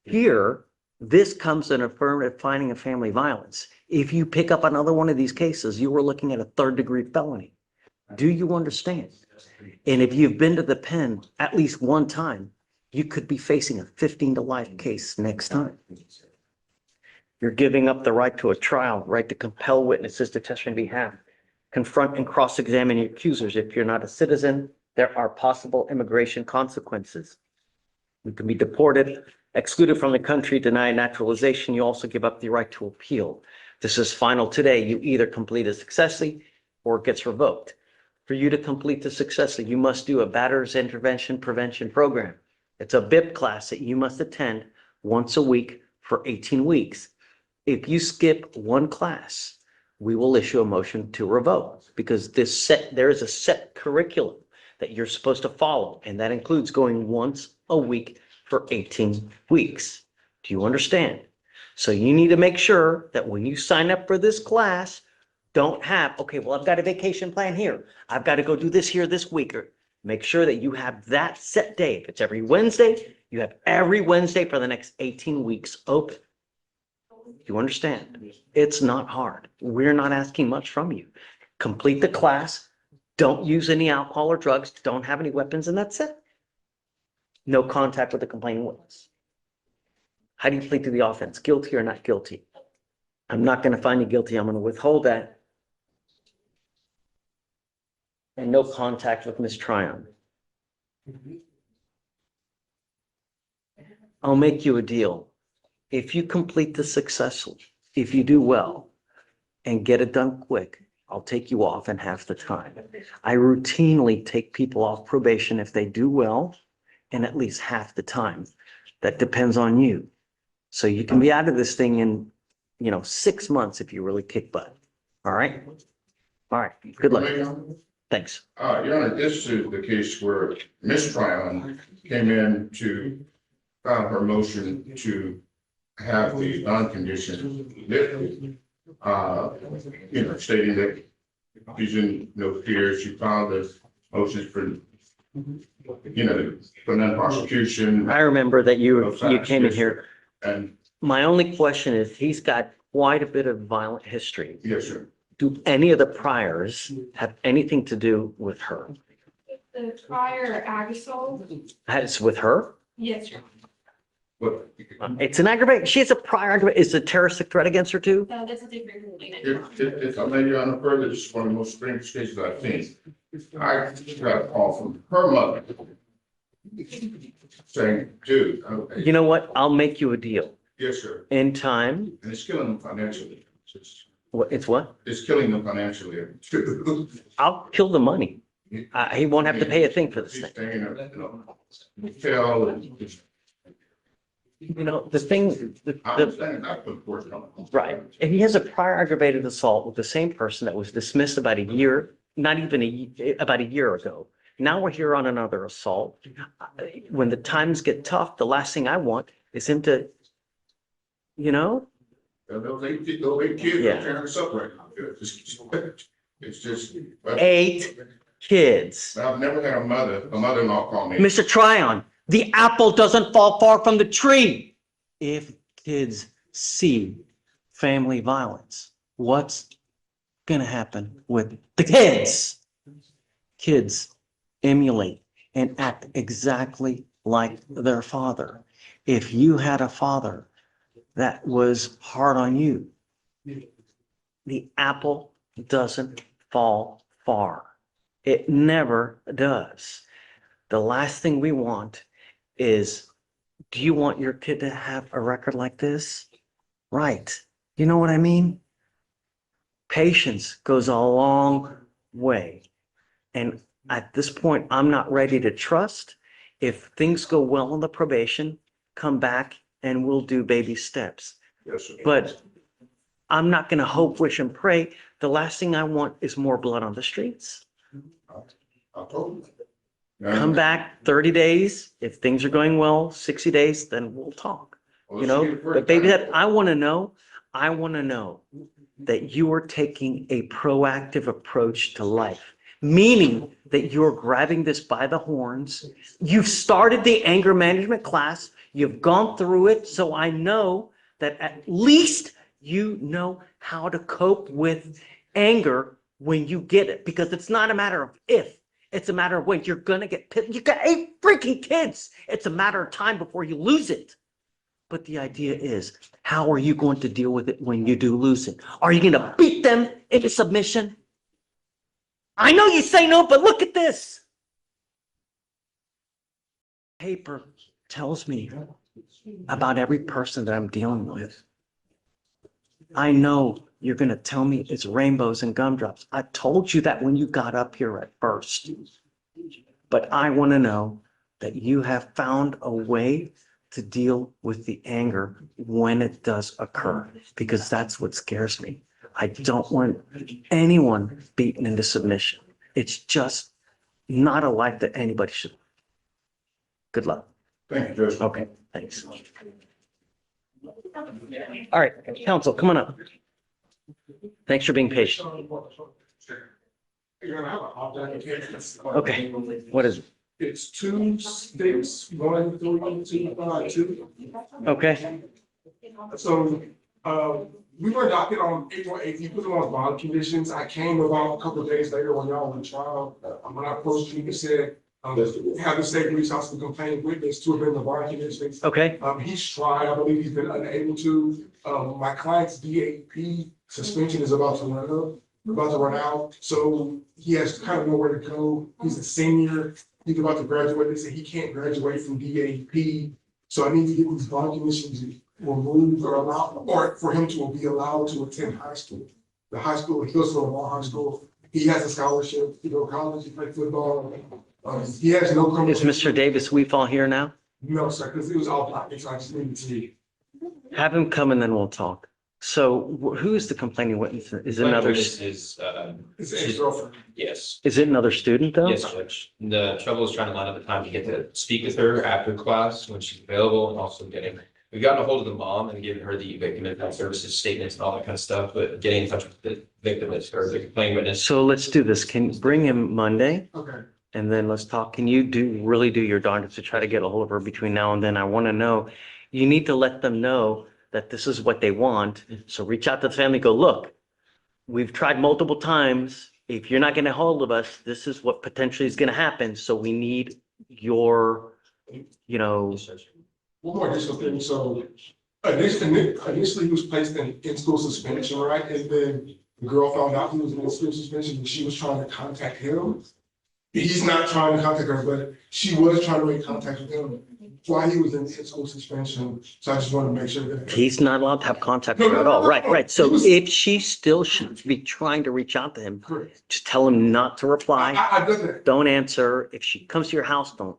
Here, this comes in affirmative finding of family violence. If you pick up another one of these cases, you were looking at a 3rd-degree felony. Do you understand? And if you've been to the pen at least one time, you could be facing a 15 to life case next time. You're giving up the right to a trial, right to compel witnesses to testify on behalf, confront and cross-examine your accusers. If you're not a citizen, there are possible immigration consequences. You can be deported, excluded from the country, denied naturalization. You also give up the right to appeal. This is final today. You either complete it successfully or it gets revoked. For you to complete this successfully, you must do a batter's intervention prevention program. It's a BIP class that you must attend once a week for 18 weeks. If you skip one class, we will issue a motion to revoke because there is a set curriculum that you're supposed to follow, and that includes going once a week for 18 weeks. Do you understand? So you need to make sure that when you sign up for this class, don't have, okay, well, I've got a vacation plan here. I've got to go do this here this week. Or make sure that you have that set day. If it's every Wednesday, you have every Wednesday for the next 18 weeks open. You understand? It's not hard. We're not asking much from you. Complete the class. Don't use any alcohol or drugs. Don't have any weapons, and that's it. No contact with the complaining witness. How do you plead to the offense? Guilty or not guilty? I'm not going to find you guilty. I'm going to withhold that. And no contact with Miss Tryon. I'll make you a deal. If you complete this successfully, if you do well and get it done quick, I'll take you off in half the time. I routinely take people off probation if they do well and at least half the time. That depends on you. So you can be out of this thing in, 6 months if you really kick butt. All right? All right. Good luck. Thanks. Your Honor, this is the case where Ms. Tryon came in to file her motion to have the bond condition lifted. Stating that she's in no fear. She filed a motion for, for non-prosecution. I remember that you came in here. And my only question is, he's got quite a bit of violent history. yes, sir. Do any of the priors have anything to do with her? The prior Agasol, It's with her? yes, sir. But It's an aggravation. She has a prior aggravation. Is a terroristic threat against her too? That's a different ruling. if I may, Your Honor, further, this is one of the most strange cases I've seen. I got a call from her mother saying, dude. You know what? I'll make you a deal. Yes, sir. In time. And it's killing them financially. It's what? It's killing them financially. I'll kill the money. He won't have to pay a thing for this thing. Staying in a hotel and just. The thing, I understand that, of course, no. right. And he has a prior aggravated assault with the same person that was dismissed about a year, not even about a year ago. Now we're here on another assault. When the times get tough, the last thing I want is him to, Those eight kids are tearing us up right now. It's just. 8 kids. I've never had a mother-in-law call me. Mr. Tryon, the apple doesn't fall far from the tree. If kids see family violence, what's going to happen with the kids? Kids emulate and act exactly like their father. If you had a father that was hard on you, the apple doesn't fall far. It never does. The last thing we want is, do you want your kid to have a record like this? Right. You know what I mean? Patience goes a long way. And at this point, I'm not ready to trust. If things go well on the probation, come back and we'll do baby steps. Yes, sir. But I'm not going to hope, wish, and pray. The last thing I want is more blood on the streets. I told you. Come back 30 days. If things are going well, 60 days, then we'll talk. But baby, I want to know that you are taking a proactive approach to life, meaning that you're grabbing this by the horns. You've started the anger management class. You've gone through it. So I know that at least you know how to cope with anger when you get it, because it's not a matter of if, it's a matter of when. You're going to get pissed. You got 8 freaking kids. It's a matter of time before you lose it. But the idea is, how are you going to deal with it when you do lose it? Are you going to beat them into submission? I know you say no, but look at this. Paper tells me about every person that I'm dealing with. I know you're gonna tell me it's rainbows and gumdrops. I told you that when you got up here at first. But I want to know that you have found a way to deal with the anger when it does occur, because that's what scares me. I don't want anyone beaten into submission. It's just not a life that anybody should. Good luck. Thank you, Judge. Okay, thanks. All right, counsel, come on up. Thanks for being patient. Okay, what is it? It's 2-6-1-3-2-5-2. Okay, So, we were docket on April 8th. You put them on bond conditions. I came about a couple of days later when y'all were in trial. When I approached you, you said, have the state police house to complain witness to have been the bond conditions. okay, He's tried. I believe he's been unable to. My client's DAP suspension is about to run out. So he has kind of nowhere to go. He's a senior. He's about to graduate. They say he can't graduate from DAP. So I need to get these bond conditions removed or allowed, or for him to be allowed to attend high school. The high school, he goes to a law high school. He has a scholarship to go to college. He played football. He has no criminal. is Mr. Davis Weefall here now? No, sir, because it was all black. So I just needed to. Have him come and then we'll talk. So who is the complaining witness? Is it another, This is, It's an ex-girlfriend. yes. is it another student though? Yes, Judge. The trouble is trying to line up the time to get to speak with her after class when she's available, and also we've gotten a hold of the mom and given her the victim impact services statements and all that kind of stuff, but getting in touch with the victim or the complaining witness. So let's do this. Can you bring him Monday? Okay. And then let's talk. Can you really do your darndest to try to get a hold of her between now and then? I want to know, you need to let them know that this is what they want. So reach out to the family, go, look, we've tried multiple times. If you're not getting a hold of us, this is what potentially is going to happen. So we need your, One more additional thing. So initially he was placed in school suspension, right? And then the girl found out he was in school suspension and she was trying to contact him. He's not trying to contact her, but she was trying to make contact with him while he was in school suspension. So I just want to make sure that. he's not allowed to have contact with her at all. Right. So if she still should be trying to reach out to him, just tell him not to reply. I've done that. Don't answer. If she comes to your house, don't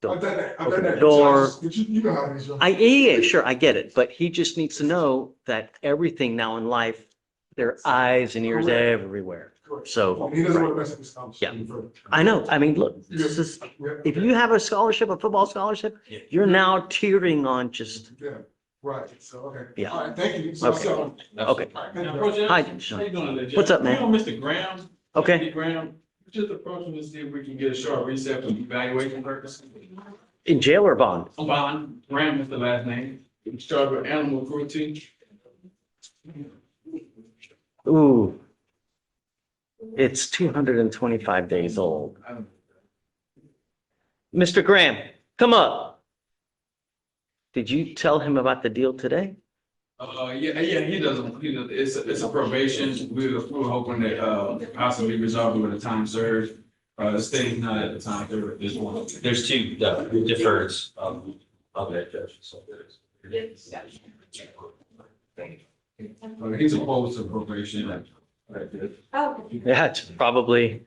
I've done that. I've open done the that. door. You know how it is. Yeah, sure, I get it, but he just needs to know that everything now in life, there are eyes and ears Correct. everywhere. So, He doesn't want to mess up his scholarship. yeah, I know. I mean, look, this is, if you have a scholarship, a football scholarship, you're now teetering on just, Yeah, right. So, okay. Yeah. All right, thank you. So, okay. Now, Pro Judge, Hi, how Sean. you doing today, Judge? What's up, man? You know, Mr. Graham. Okay. Andy Graham, just approach him to see if we can get a short reset for evaluation purposes. In jail or bond? Bond, Graham is the last name. He started with animal cruelty. Ooh. It's 225 days old. Mr. Graham, come up. Did you tell him about the deal today? Yeah, he doesn't, it's a probation. We were hoping that, possibly resolve it with a time served. The state is not at the time, there's one. There's two deferreds of that, Judge. So He's opposed to probation. Yeah, it's probably,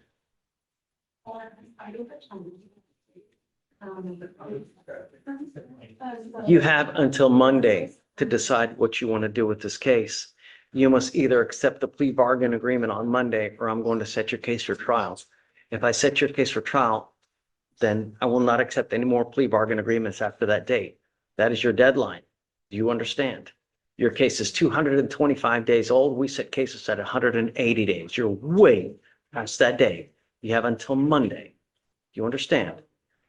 you have until Monday to decide what you want to do with this case. You must either accept the plea bargain agreement on Monday, or I'm going to set your case for trial. If I set your case for trial, then I will not accept any more plea bargain agreements after that date. That is your deadline. Do you understand? Your case is 225 days old. We set cases at 180 days. You're way past that day. You have until Monday. Do you understand?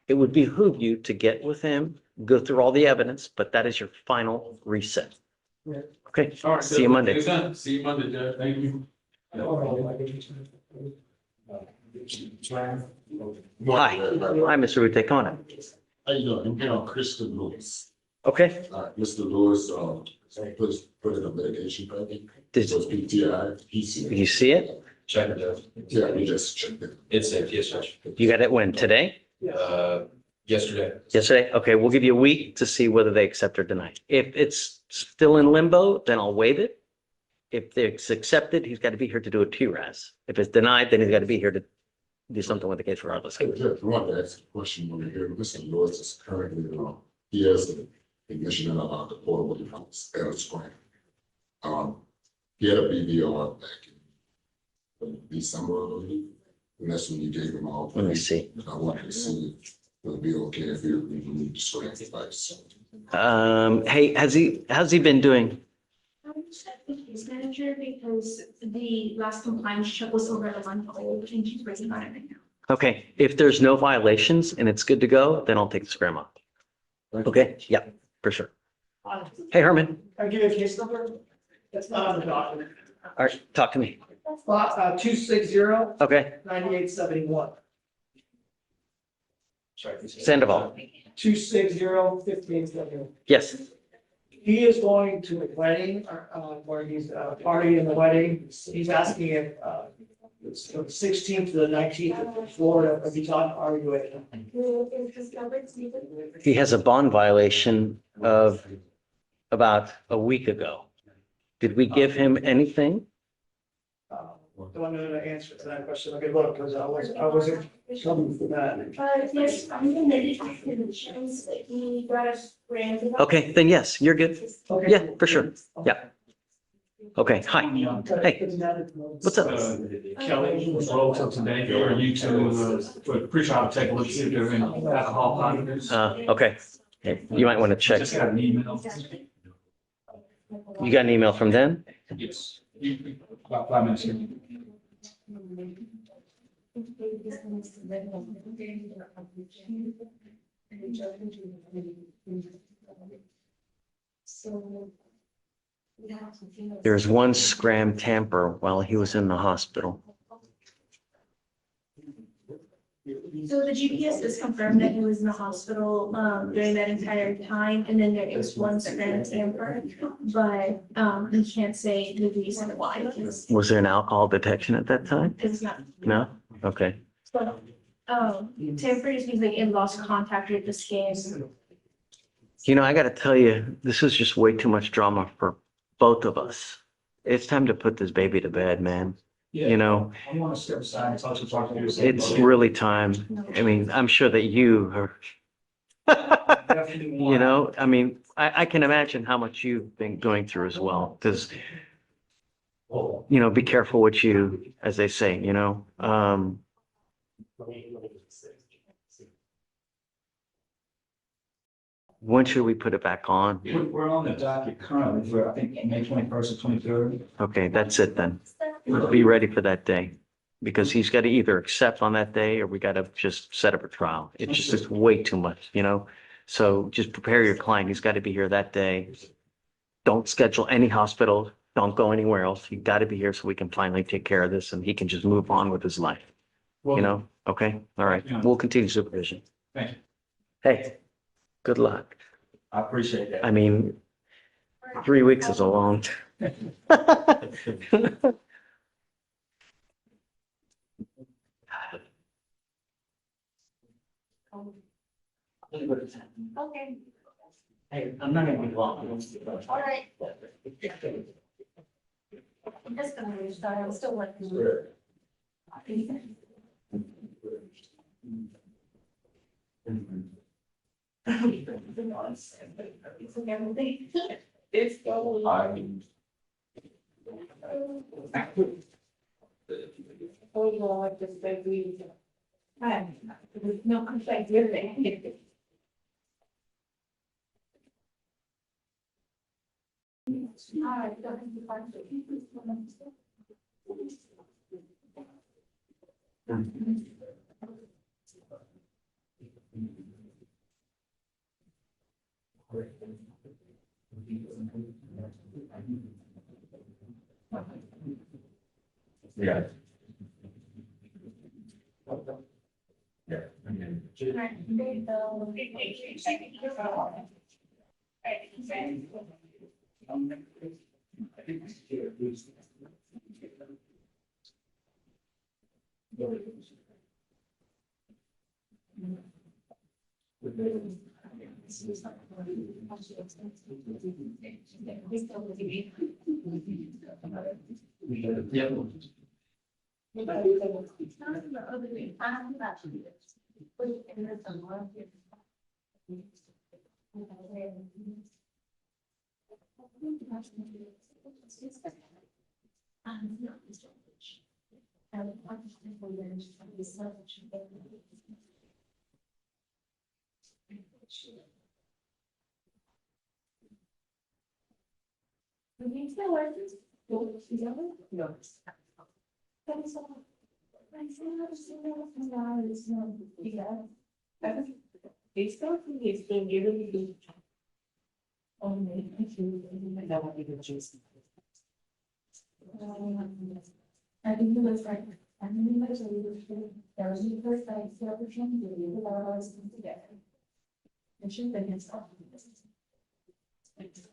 It would behoove you to get with him, go through all the evidence, but that is your final reset. Okay, All right, see you Monday. it's done. See you Monday, Judge. Thank you. Hi, Mr. Rute, come on up. How you doing? I'm here on Kristen Lewis. Okay. Mr. Lewis, put in a medication packet. Did So it's PTI. Did you see it? check it out. Yeah, we just checked it. It's safe, yes, Judge. You got it when? Today? Yesterday. Yesterday? Okay, we'll give you a week to see whether they accept or deny. If it's still in limbo, then I'll waive it. if it's accepted, he's got to be here to do a TRAS. If it's denied, then he's got to be here to do something with the case regardless. I just wanted to ask a question when you're here. Mr. Lewis is currently, he has an ignition in the portable device at a screen. He had a BVR back in December, I believe, and that's when you gave him all. Let me see. I wanted to see if it would be okay if he removed the screen device. Hey, how's he been doing? I will check with his manager because the last compliance check was over a month old and she's working on it right now. Okay, if there's no violations and it's good to go, then I'll take the scram off. Okay, yeah, for sure. Hey, Herman. I'll give you a case number. It's not on the document. All right, talk to me. 260 Okay, 9871. Sandoval. 260 5871. Yes. He is going to a wedding, where he's partying the wedding. He's asking if, it's from the 16th to the 19th of Florida, if he's on RUA. He has a bond violation of about a week ago. Did we give him anything? Don't know the answer to that question. Okay, look, because I wasn't coming for that. Yes, I'm gonna need insurance that he got us granted. Okay, then yes, you're good. Okay. Yeah, for sure. Yeah. Okay, hi. Hey, what's up? Kelly was rolled up today for you to pre-trial take a look, see if there are any alcohol positives. Okay. Hey, you might want to check. Just got an email. You got an email from them? Yes, about 5 minutes here. There's one scram tamper while he was in the hospital. So the GPS has confirmed that he was in the hospital during that entire time, and then there is one scram tamper, but we can't say the reason why. Was there an alcohol detection at that time? It's not. No? Okay. So, tamper just means like it lost contact with the skin. You know, I got to tell you, this is just way too much drama for both of us. It's time to put this baby to bed, man. You know, I want to step aside and talk to you. it's really time. I mean, I'm sure that you are, you know, I mean, I can imagine how much you've been going through as well, because, you know, be careful what you, as they say, you know, when should we put it back on? We're on the docket currently for, I think, May 21st or 23rd. Okay, that's it then. Be ready for that day, because he's got to either accept on that day or we got to just set up a trial. It's just it's way too much, you know? So just prepare your client. He's got to be here that day. Don't schedule any hospital. Don't go anywhere else. You got to be here so we can finally take care of this and he can just move on with his life. You know? Okay. All right. We'll continue supervision. Thank you. Hey, good luck. I appreciate that. I mean, 3 weeks is a long time. Okay. Hey, I'm not gonna be long. All right. I'm just gonna restart. I'm still working. It's going. Oh, you don't like this baby. No complaint, really. Yeah. I think it was like, I mean, it was a little bit, there was the first time, the opportunity, we were always together. And she's been in stuff. That's it.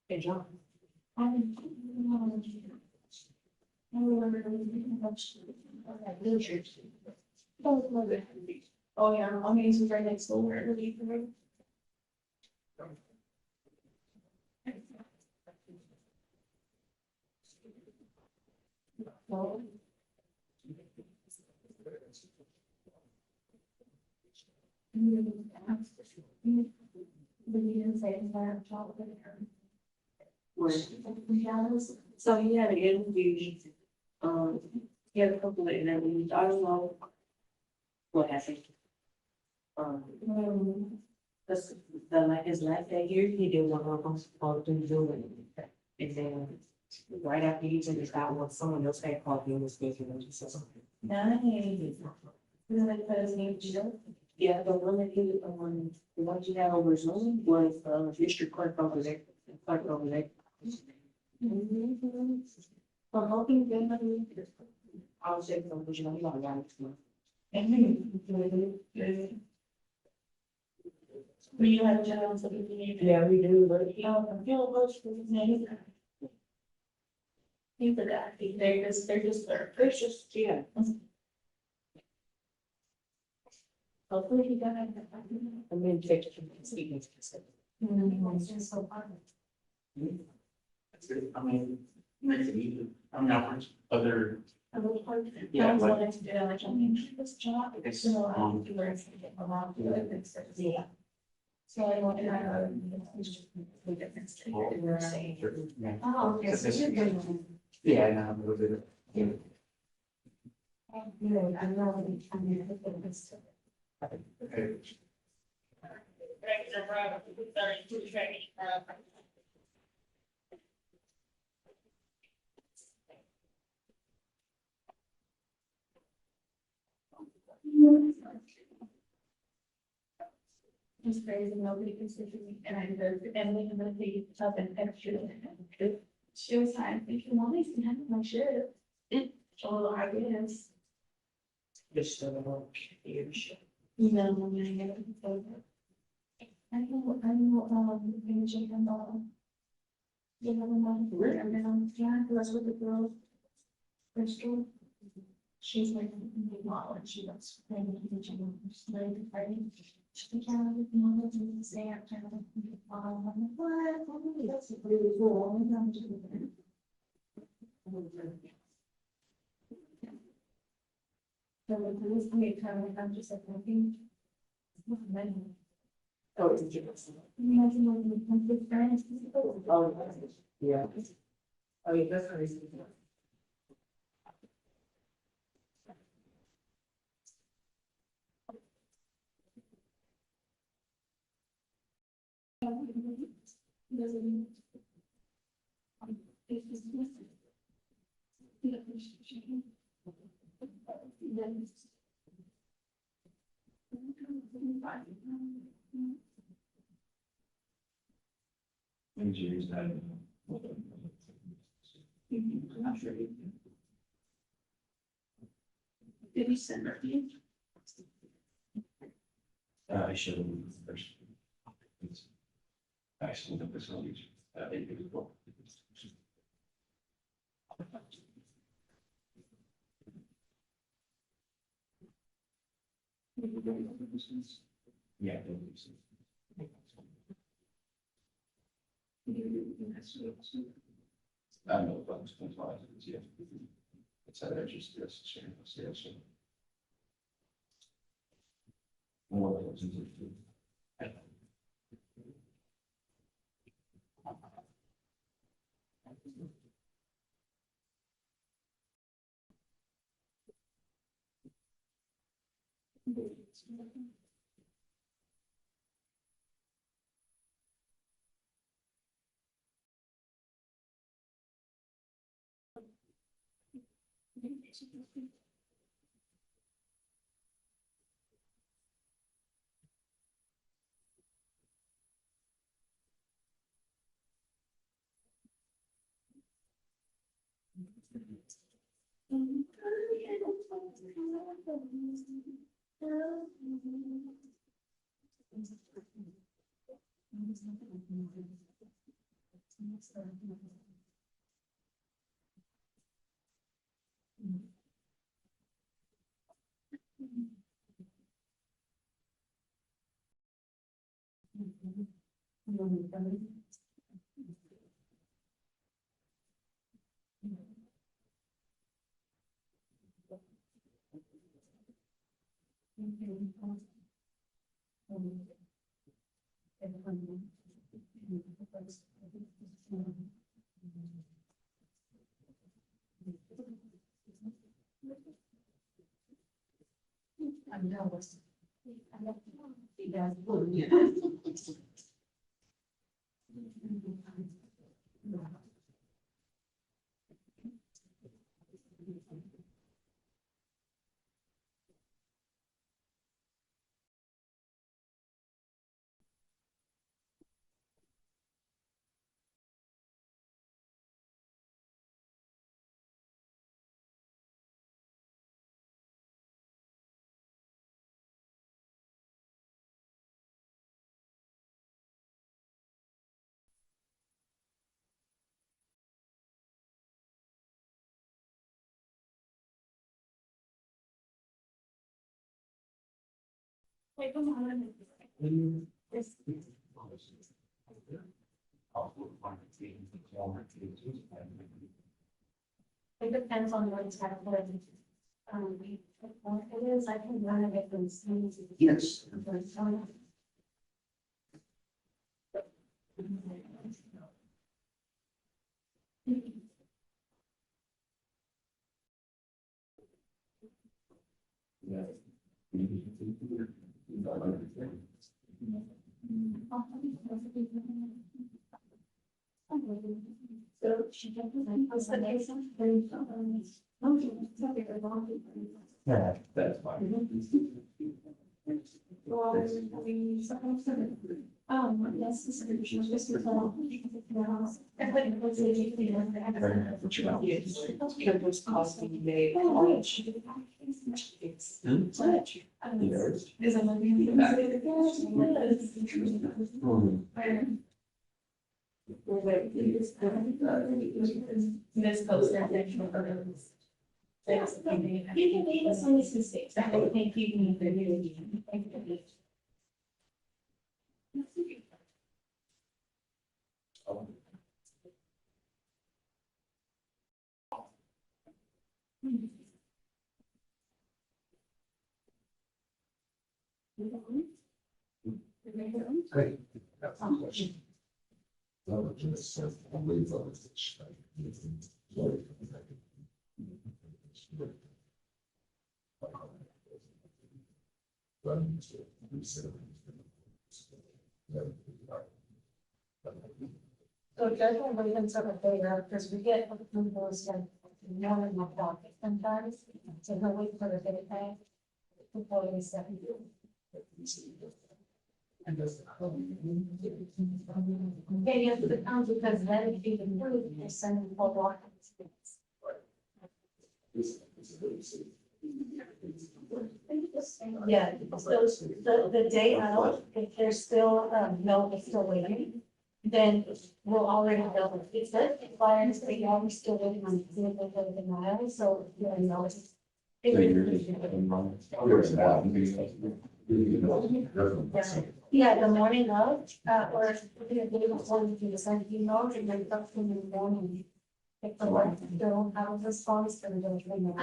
Good job. Oh, yeah, I'm amazing right next door. Where are you from? Well. So he had an interview, he had a couple of interviews, I don't know what happened. This, his last day here, he did one of them, all through Zoom. And then, right after he took his out, when someone else had called me and was speaking, and he said something. Nice. Is that put his name, Jill? Yeah, the one that he, the one you had over Zoom was, district clerk over there, clerk over there. I'm hoping they I'll say something, but you know, you don't got it. We have jobs that we need. Yeah, we do, but he don't feel much for his name. He's the guy, they're just, yeah. Hopefully he got it. I mean, take it from speaking to himself. It's so fun. That's good. I mean, nice to meet you. I'm not other. I was hard. Yeah, I was like- wanting to do it, like, I mean, this job, so I have to learn to get around. Yeah. So I want to have a different state. Oh, okay. So you're good. Yeah, I know, a little bit. Yeah. You know, I'm really, I mean, I think it's. Okay. It's crazy, nobody considers me, and I go to Emily and the up and extra. She was like, if you want, you can have my shirt. Oh, I guess. Just, your shit. You know, I'm gonna get it over. I know, managing and You know, yeah, that's what the girl. Crystal. She's like, wow, and she was playing with the gym, like, fighting. She's like, yeah, with mama, and say, I'm kind of like, wow, I'm like, what? That's really cool. I'm just like, so like, this week, I'm just like, thinking. Oh, it's just. Imagine when we with friends. Oh, yeah. I mean, that's crazy. Injuries that. Did he send her? I should have moved first. Actually, the facilities. Yeah. I know about this, yeah. It's that just this, yes. More of those. I know. Wait, come on. It depends on what type of, it is, I can run it from. Yes. So she just. Yeah, that's fine. Yes, this is just a little. Campus cost me made college. It's such. Is it like? This post that section of those. You can leave us on these mistakes. I don't think you can even. Hey. No, just, I'm waiting for this. So Judge Williams sort of there, because we get approvals like one in my pocket sometimes, so he'll wait for the day back. Before we step in. Okay, yes, the council, because then if you can prove, you send them for documents. Yeah, so the day out, if there's still, no, it's still waiting, then we'll already know. It's good, if clients say, yeah, we're still waiting on the denial, so, you know. Yeah, the morning of, or they want to send emails and then talk to me in the morning. If the one don't have a response, then they'll bring it.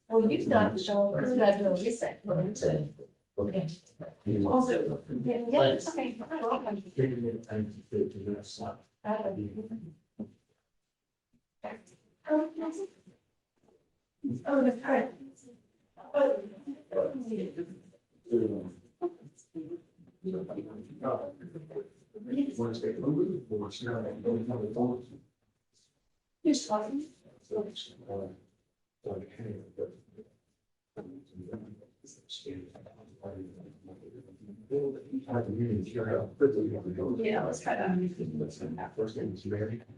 Well, you've got to show, because you got to do a reset. Okay. Also, yeah, it's okay. Oh, the card. You're talking. Yeah, let's try that. Very sad.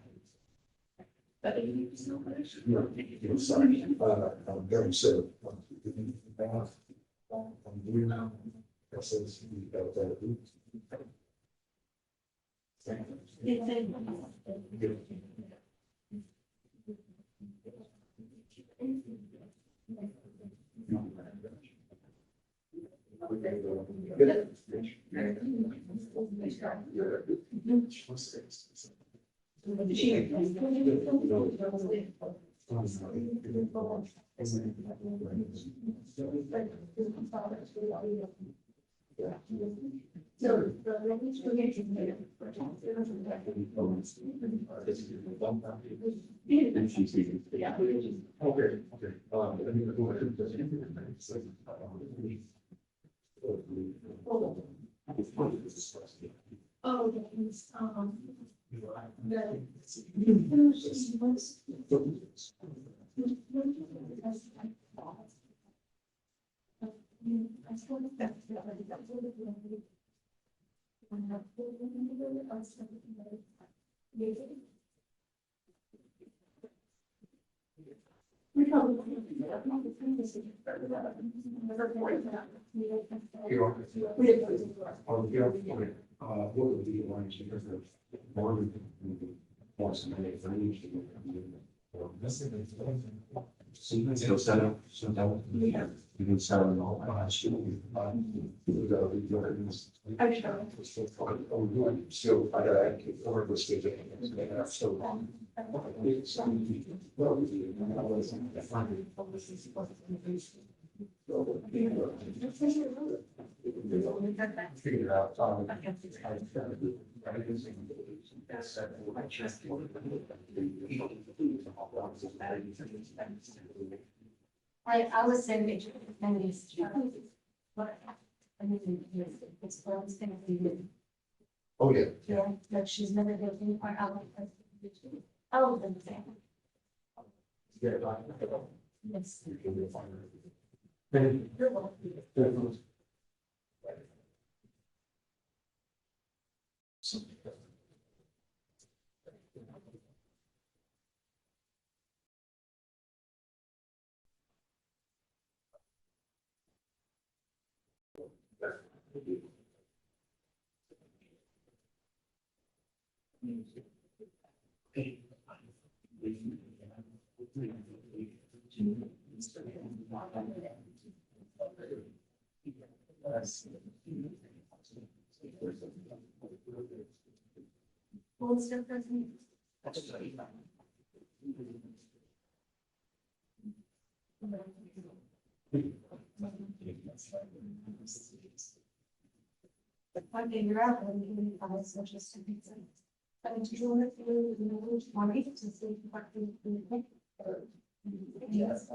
Oh, Figure out. I was saying it, and it's. But, I mean, it's always gonna be. Oh, yeah. Yeah, like she's never getting part out of. All of them say. Yes. You're welcome. I figure out when you can find social studies. And do you want to do the language for me to see if I can. Yes.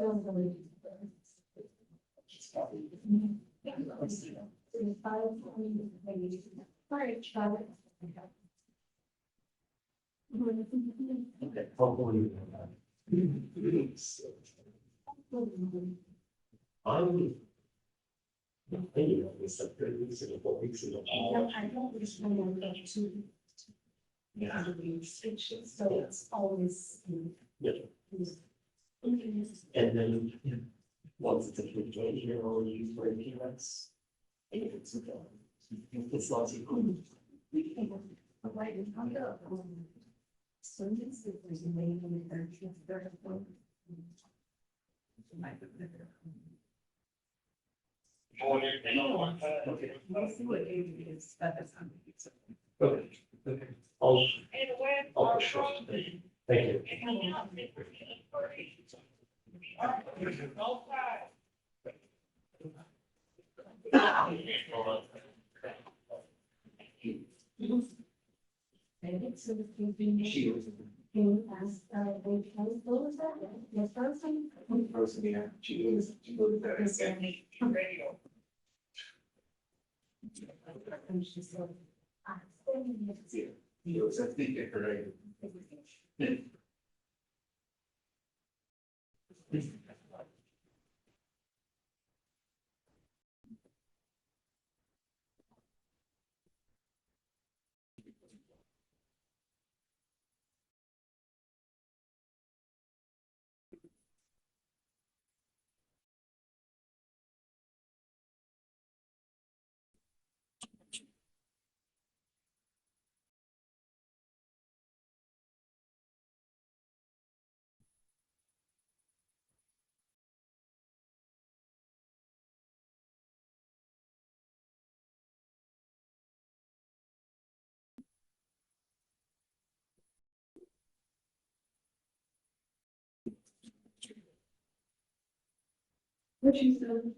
Yeah. So it's always. And then, once it's a good day here, or you for appearance. It's lots of. So this is maybe third. Okay. We'll see what age it is at the time. Okay, okay. I'll push it. Thank you. She was. Can you ask, what was that? Yes, person? Person, yeah. She was there. Radio. And she said, you was at the what she said.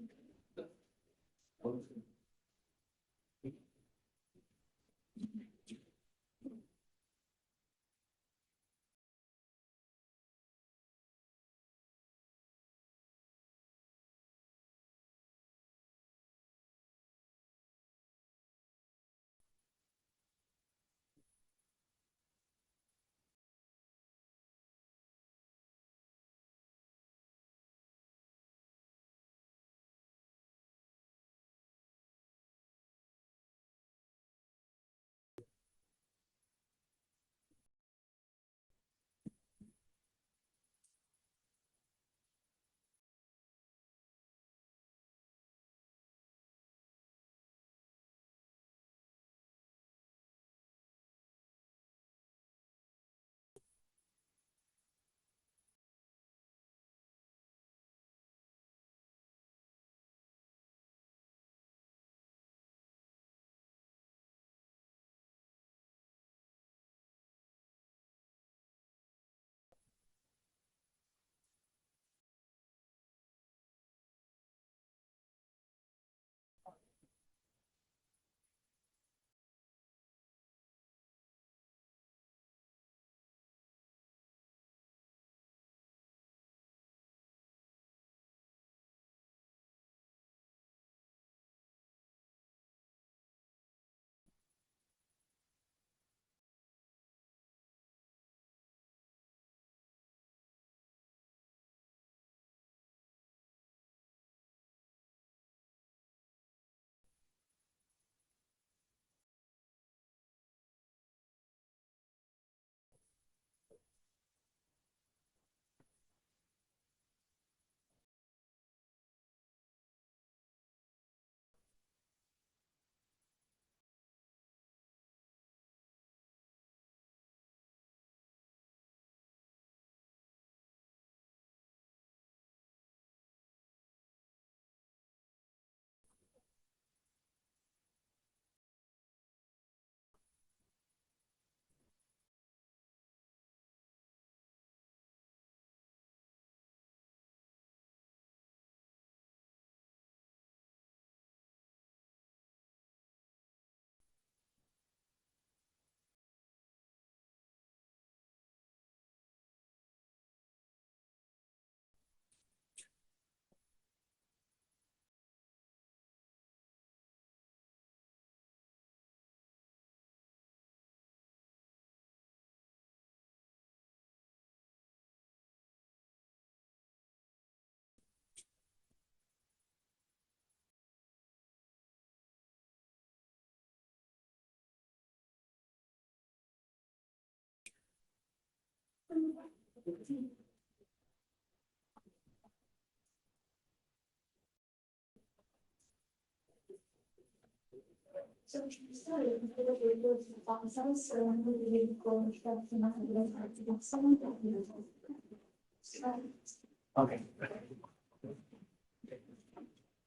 Okay.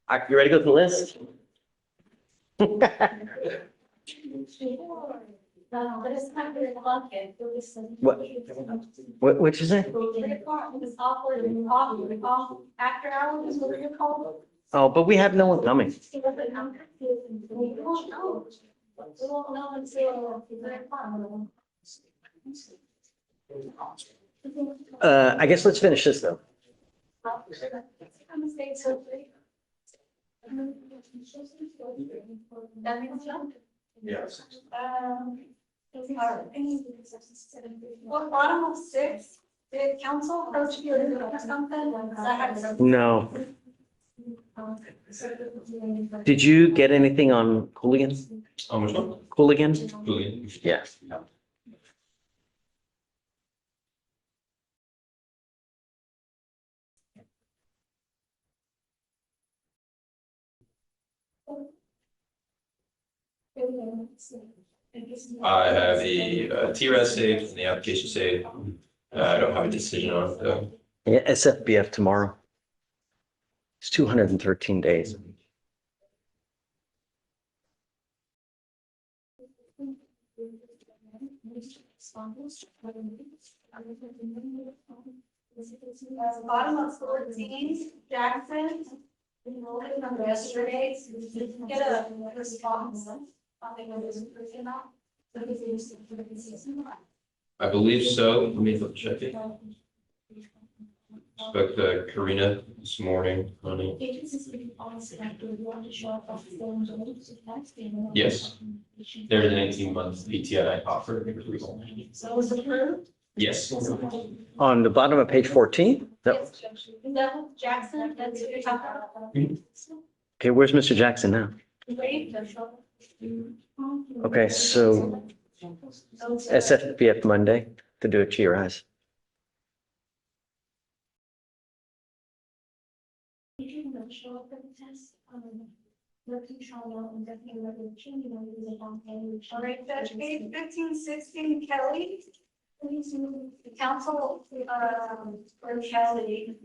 All right, you ready to go to the list? Which is it? After hours, what do you call it? Oh, but we have no one coming. We won't know. We won't know until they're fine. I guess let's finish this though. I'm gonna say so. That makes sense. Yes. Well, bottom of six, did council approach you or something? No. Did you get anything on Cooligan? On which one? Cooligan? Julian. Yeah. I have the TRS saved and the application saved. I don't have a decision on it though. Yeah, SFBF tomorrow. It's 213 days. Bottom of 14, Jackson. From yesterday, get a response. I believe so. Let me double check it. Spoke to Karina this morning, honey. Yes. There's an 18-month PTI offer. So was approved? Yes. On the bottom of page 14? Yes, Judge. Is that what Jackson, that's what you're talking about? Okay, where's Mr. Jackson now? Wait, Judge. Okay, so SFBF Monday to do a GRIs. Show up for the test. All right, Judge, page 1516, Kelly. The council, for Kelly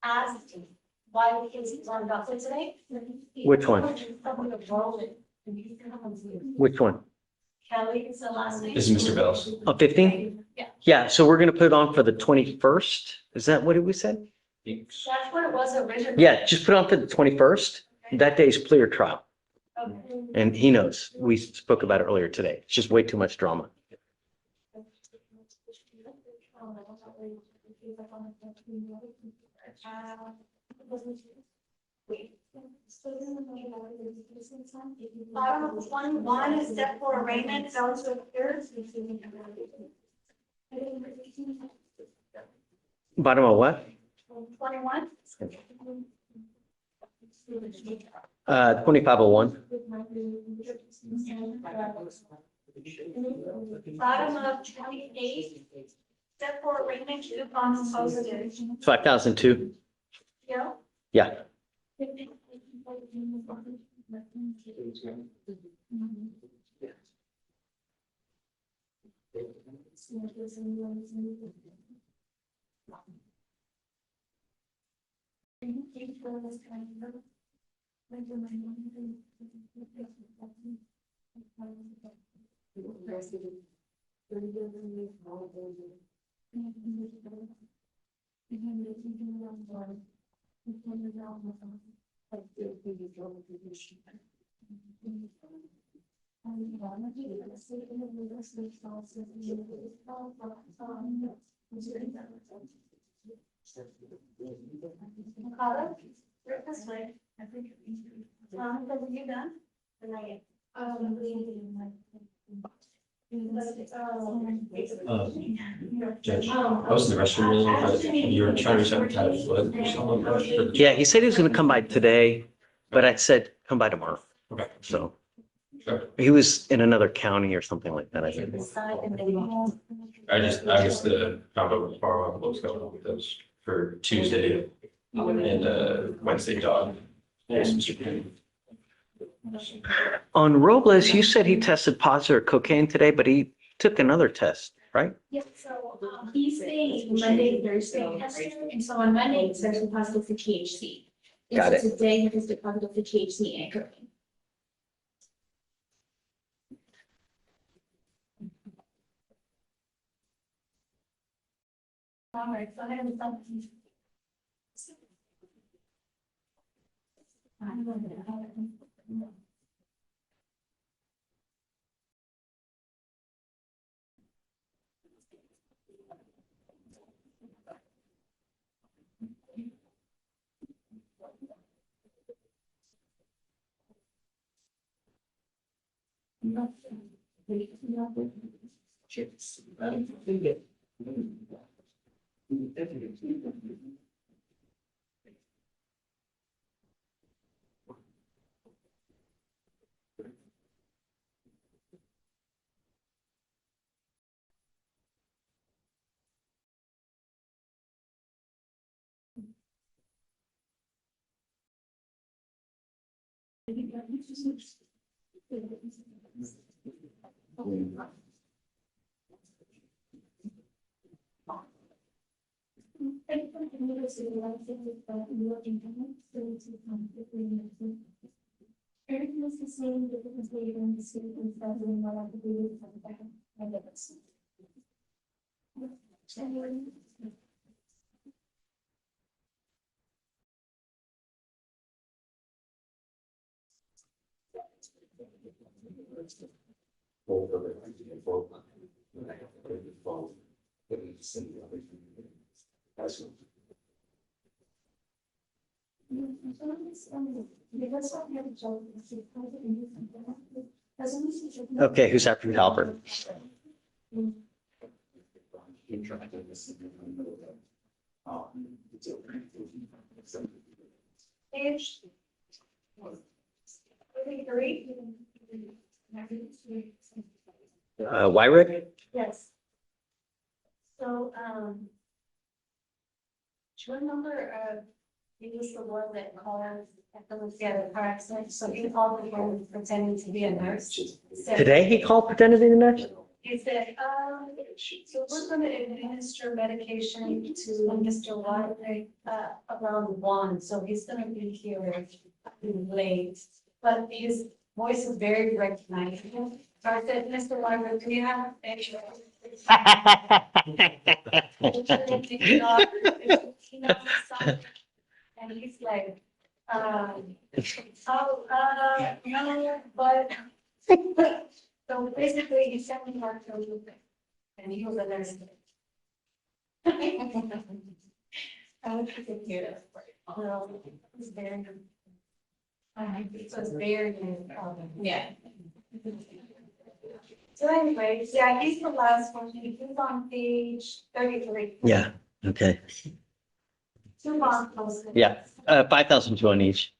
asked why the kids aren't up for today. Which one? Which one? Kelly is the last name. This is Mr. Bells. Oh, 15? Yeah. Yeah, so we're gonna put it on for the 21st. Is that what we said? That's what it was originally. Yeah, just put on for the 21st. That day's clear trial. Okay. And he knows. We spoke about it earlier today. It's just way too much drama. Bottom of 21 is step for arraignment, so it's appears. Bottom of what? 21. 2501. Bottom of 28, step for arraignment, coupons posted. 5002. Yeah. Yeah. Carla, right this way. Have you done? Judge, I was in the restroom earlier, but you were trying to reach out to Tyler Flood or something. Yeah, he said he was gonna come by today, but I said, come by tomorrow. Okay. So He was in another county or something like that, I think. I guess the combo with Farwell, what's going on with those for Tuesday and Wednesday dog. Yes, Mr. Payne. On Robles, you said he tested positive for cocaine today, but he took another test, right? Yeah, so he's a Monday, Thursday tester, and so on Monday, he tested positive for THC. And Got so it. today, he tested positive for THC and cocaine. All right, so I have something. Everything is the same, different later in the state and president while I could do it from the back. I get it. Okay, who's after you, Albert? Page. Wyrick? Yes. So, do you remember, he was the one that called after the car accident, so he called the phone pretending to be a nurse. Said- Today he called pretending to be the nurse? He said, so we're gonna administer medication to Mr. Wyrick, around 1, so he's gonna be here late. But his voice is very recognizable. So I said, Mr. Wyrick, do you have any? And he's like, no, but. So basically, he sent me back to Lupe, and he was a nurse. I was thinking here, it's very good. So it's very good, yeah. So anyways, yeah, he's the last one, he's on page 33. Yeah, okay. 2 long posts. Yeah, 5,002 on each.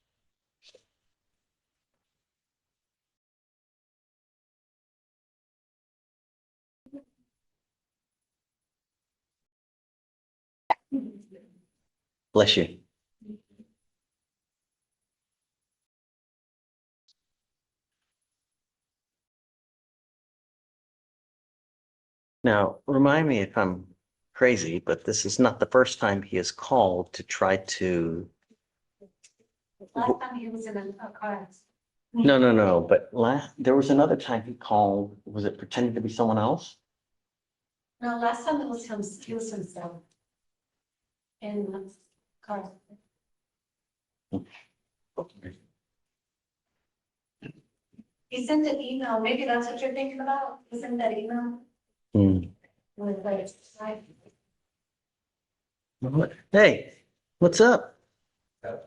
Bless you. Now, remind me if I'm crazy, but this is not the first time he has called to try to. Last time he was in a car. No, but there was another time he called, was it pretending to be someone else? No, last time it was him, he was himself. In the car. He sent an email, maybe that's what you're thinking about, he sent that email Hmm. with like, Hey, what's up? How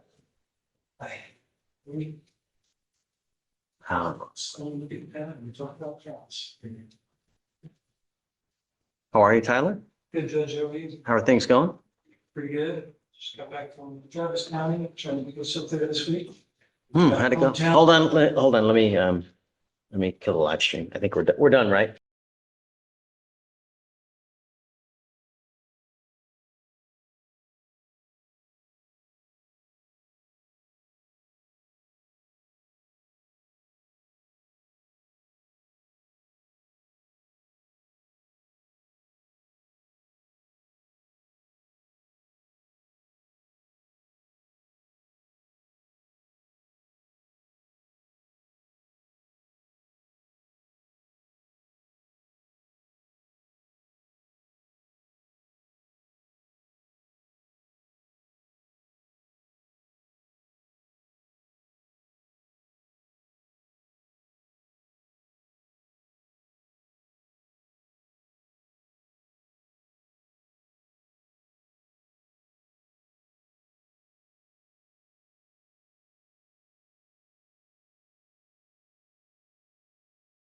are you, Tyler? Good, Judge, how are you? How are things going? Pretty good. Just got back from Travis County, trying to go sit there this week. How'd it go? Hold on, let me Let me kill the live stream. I think we're done, right?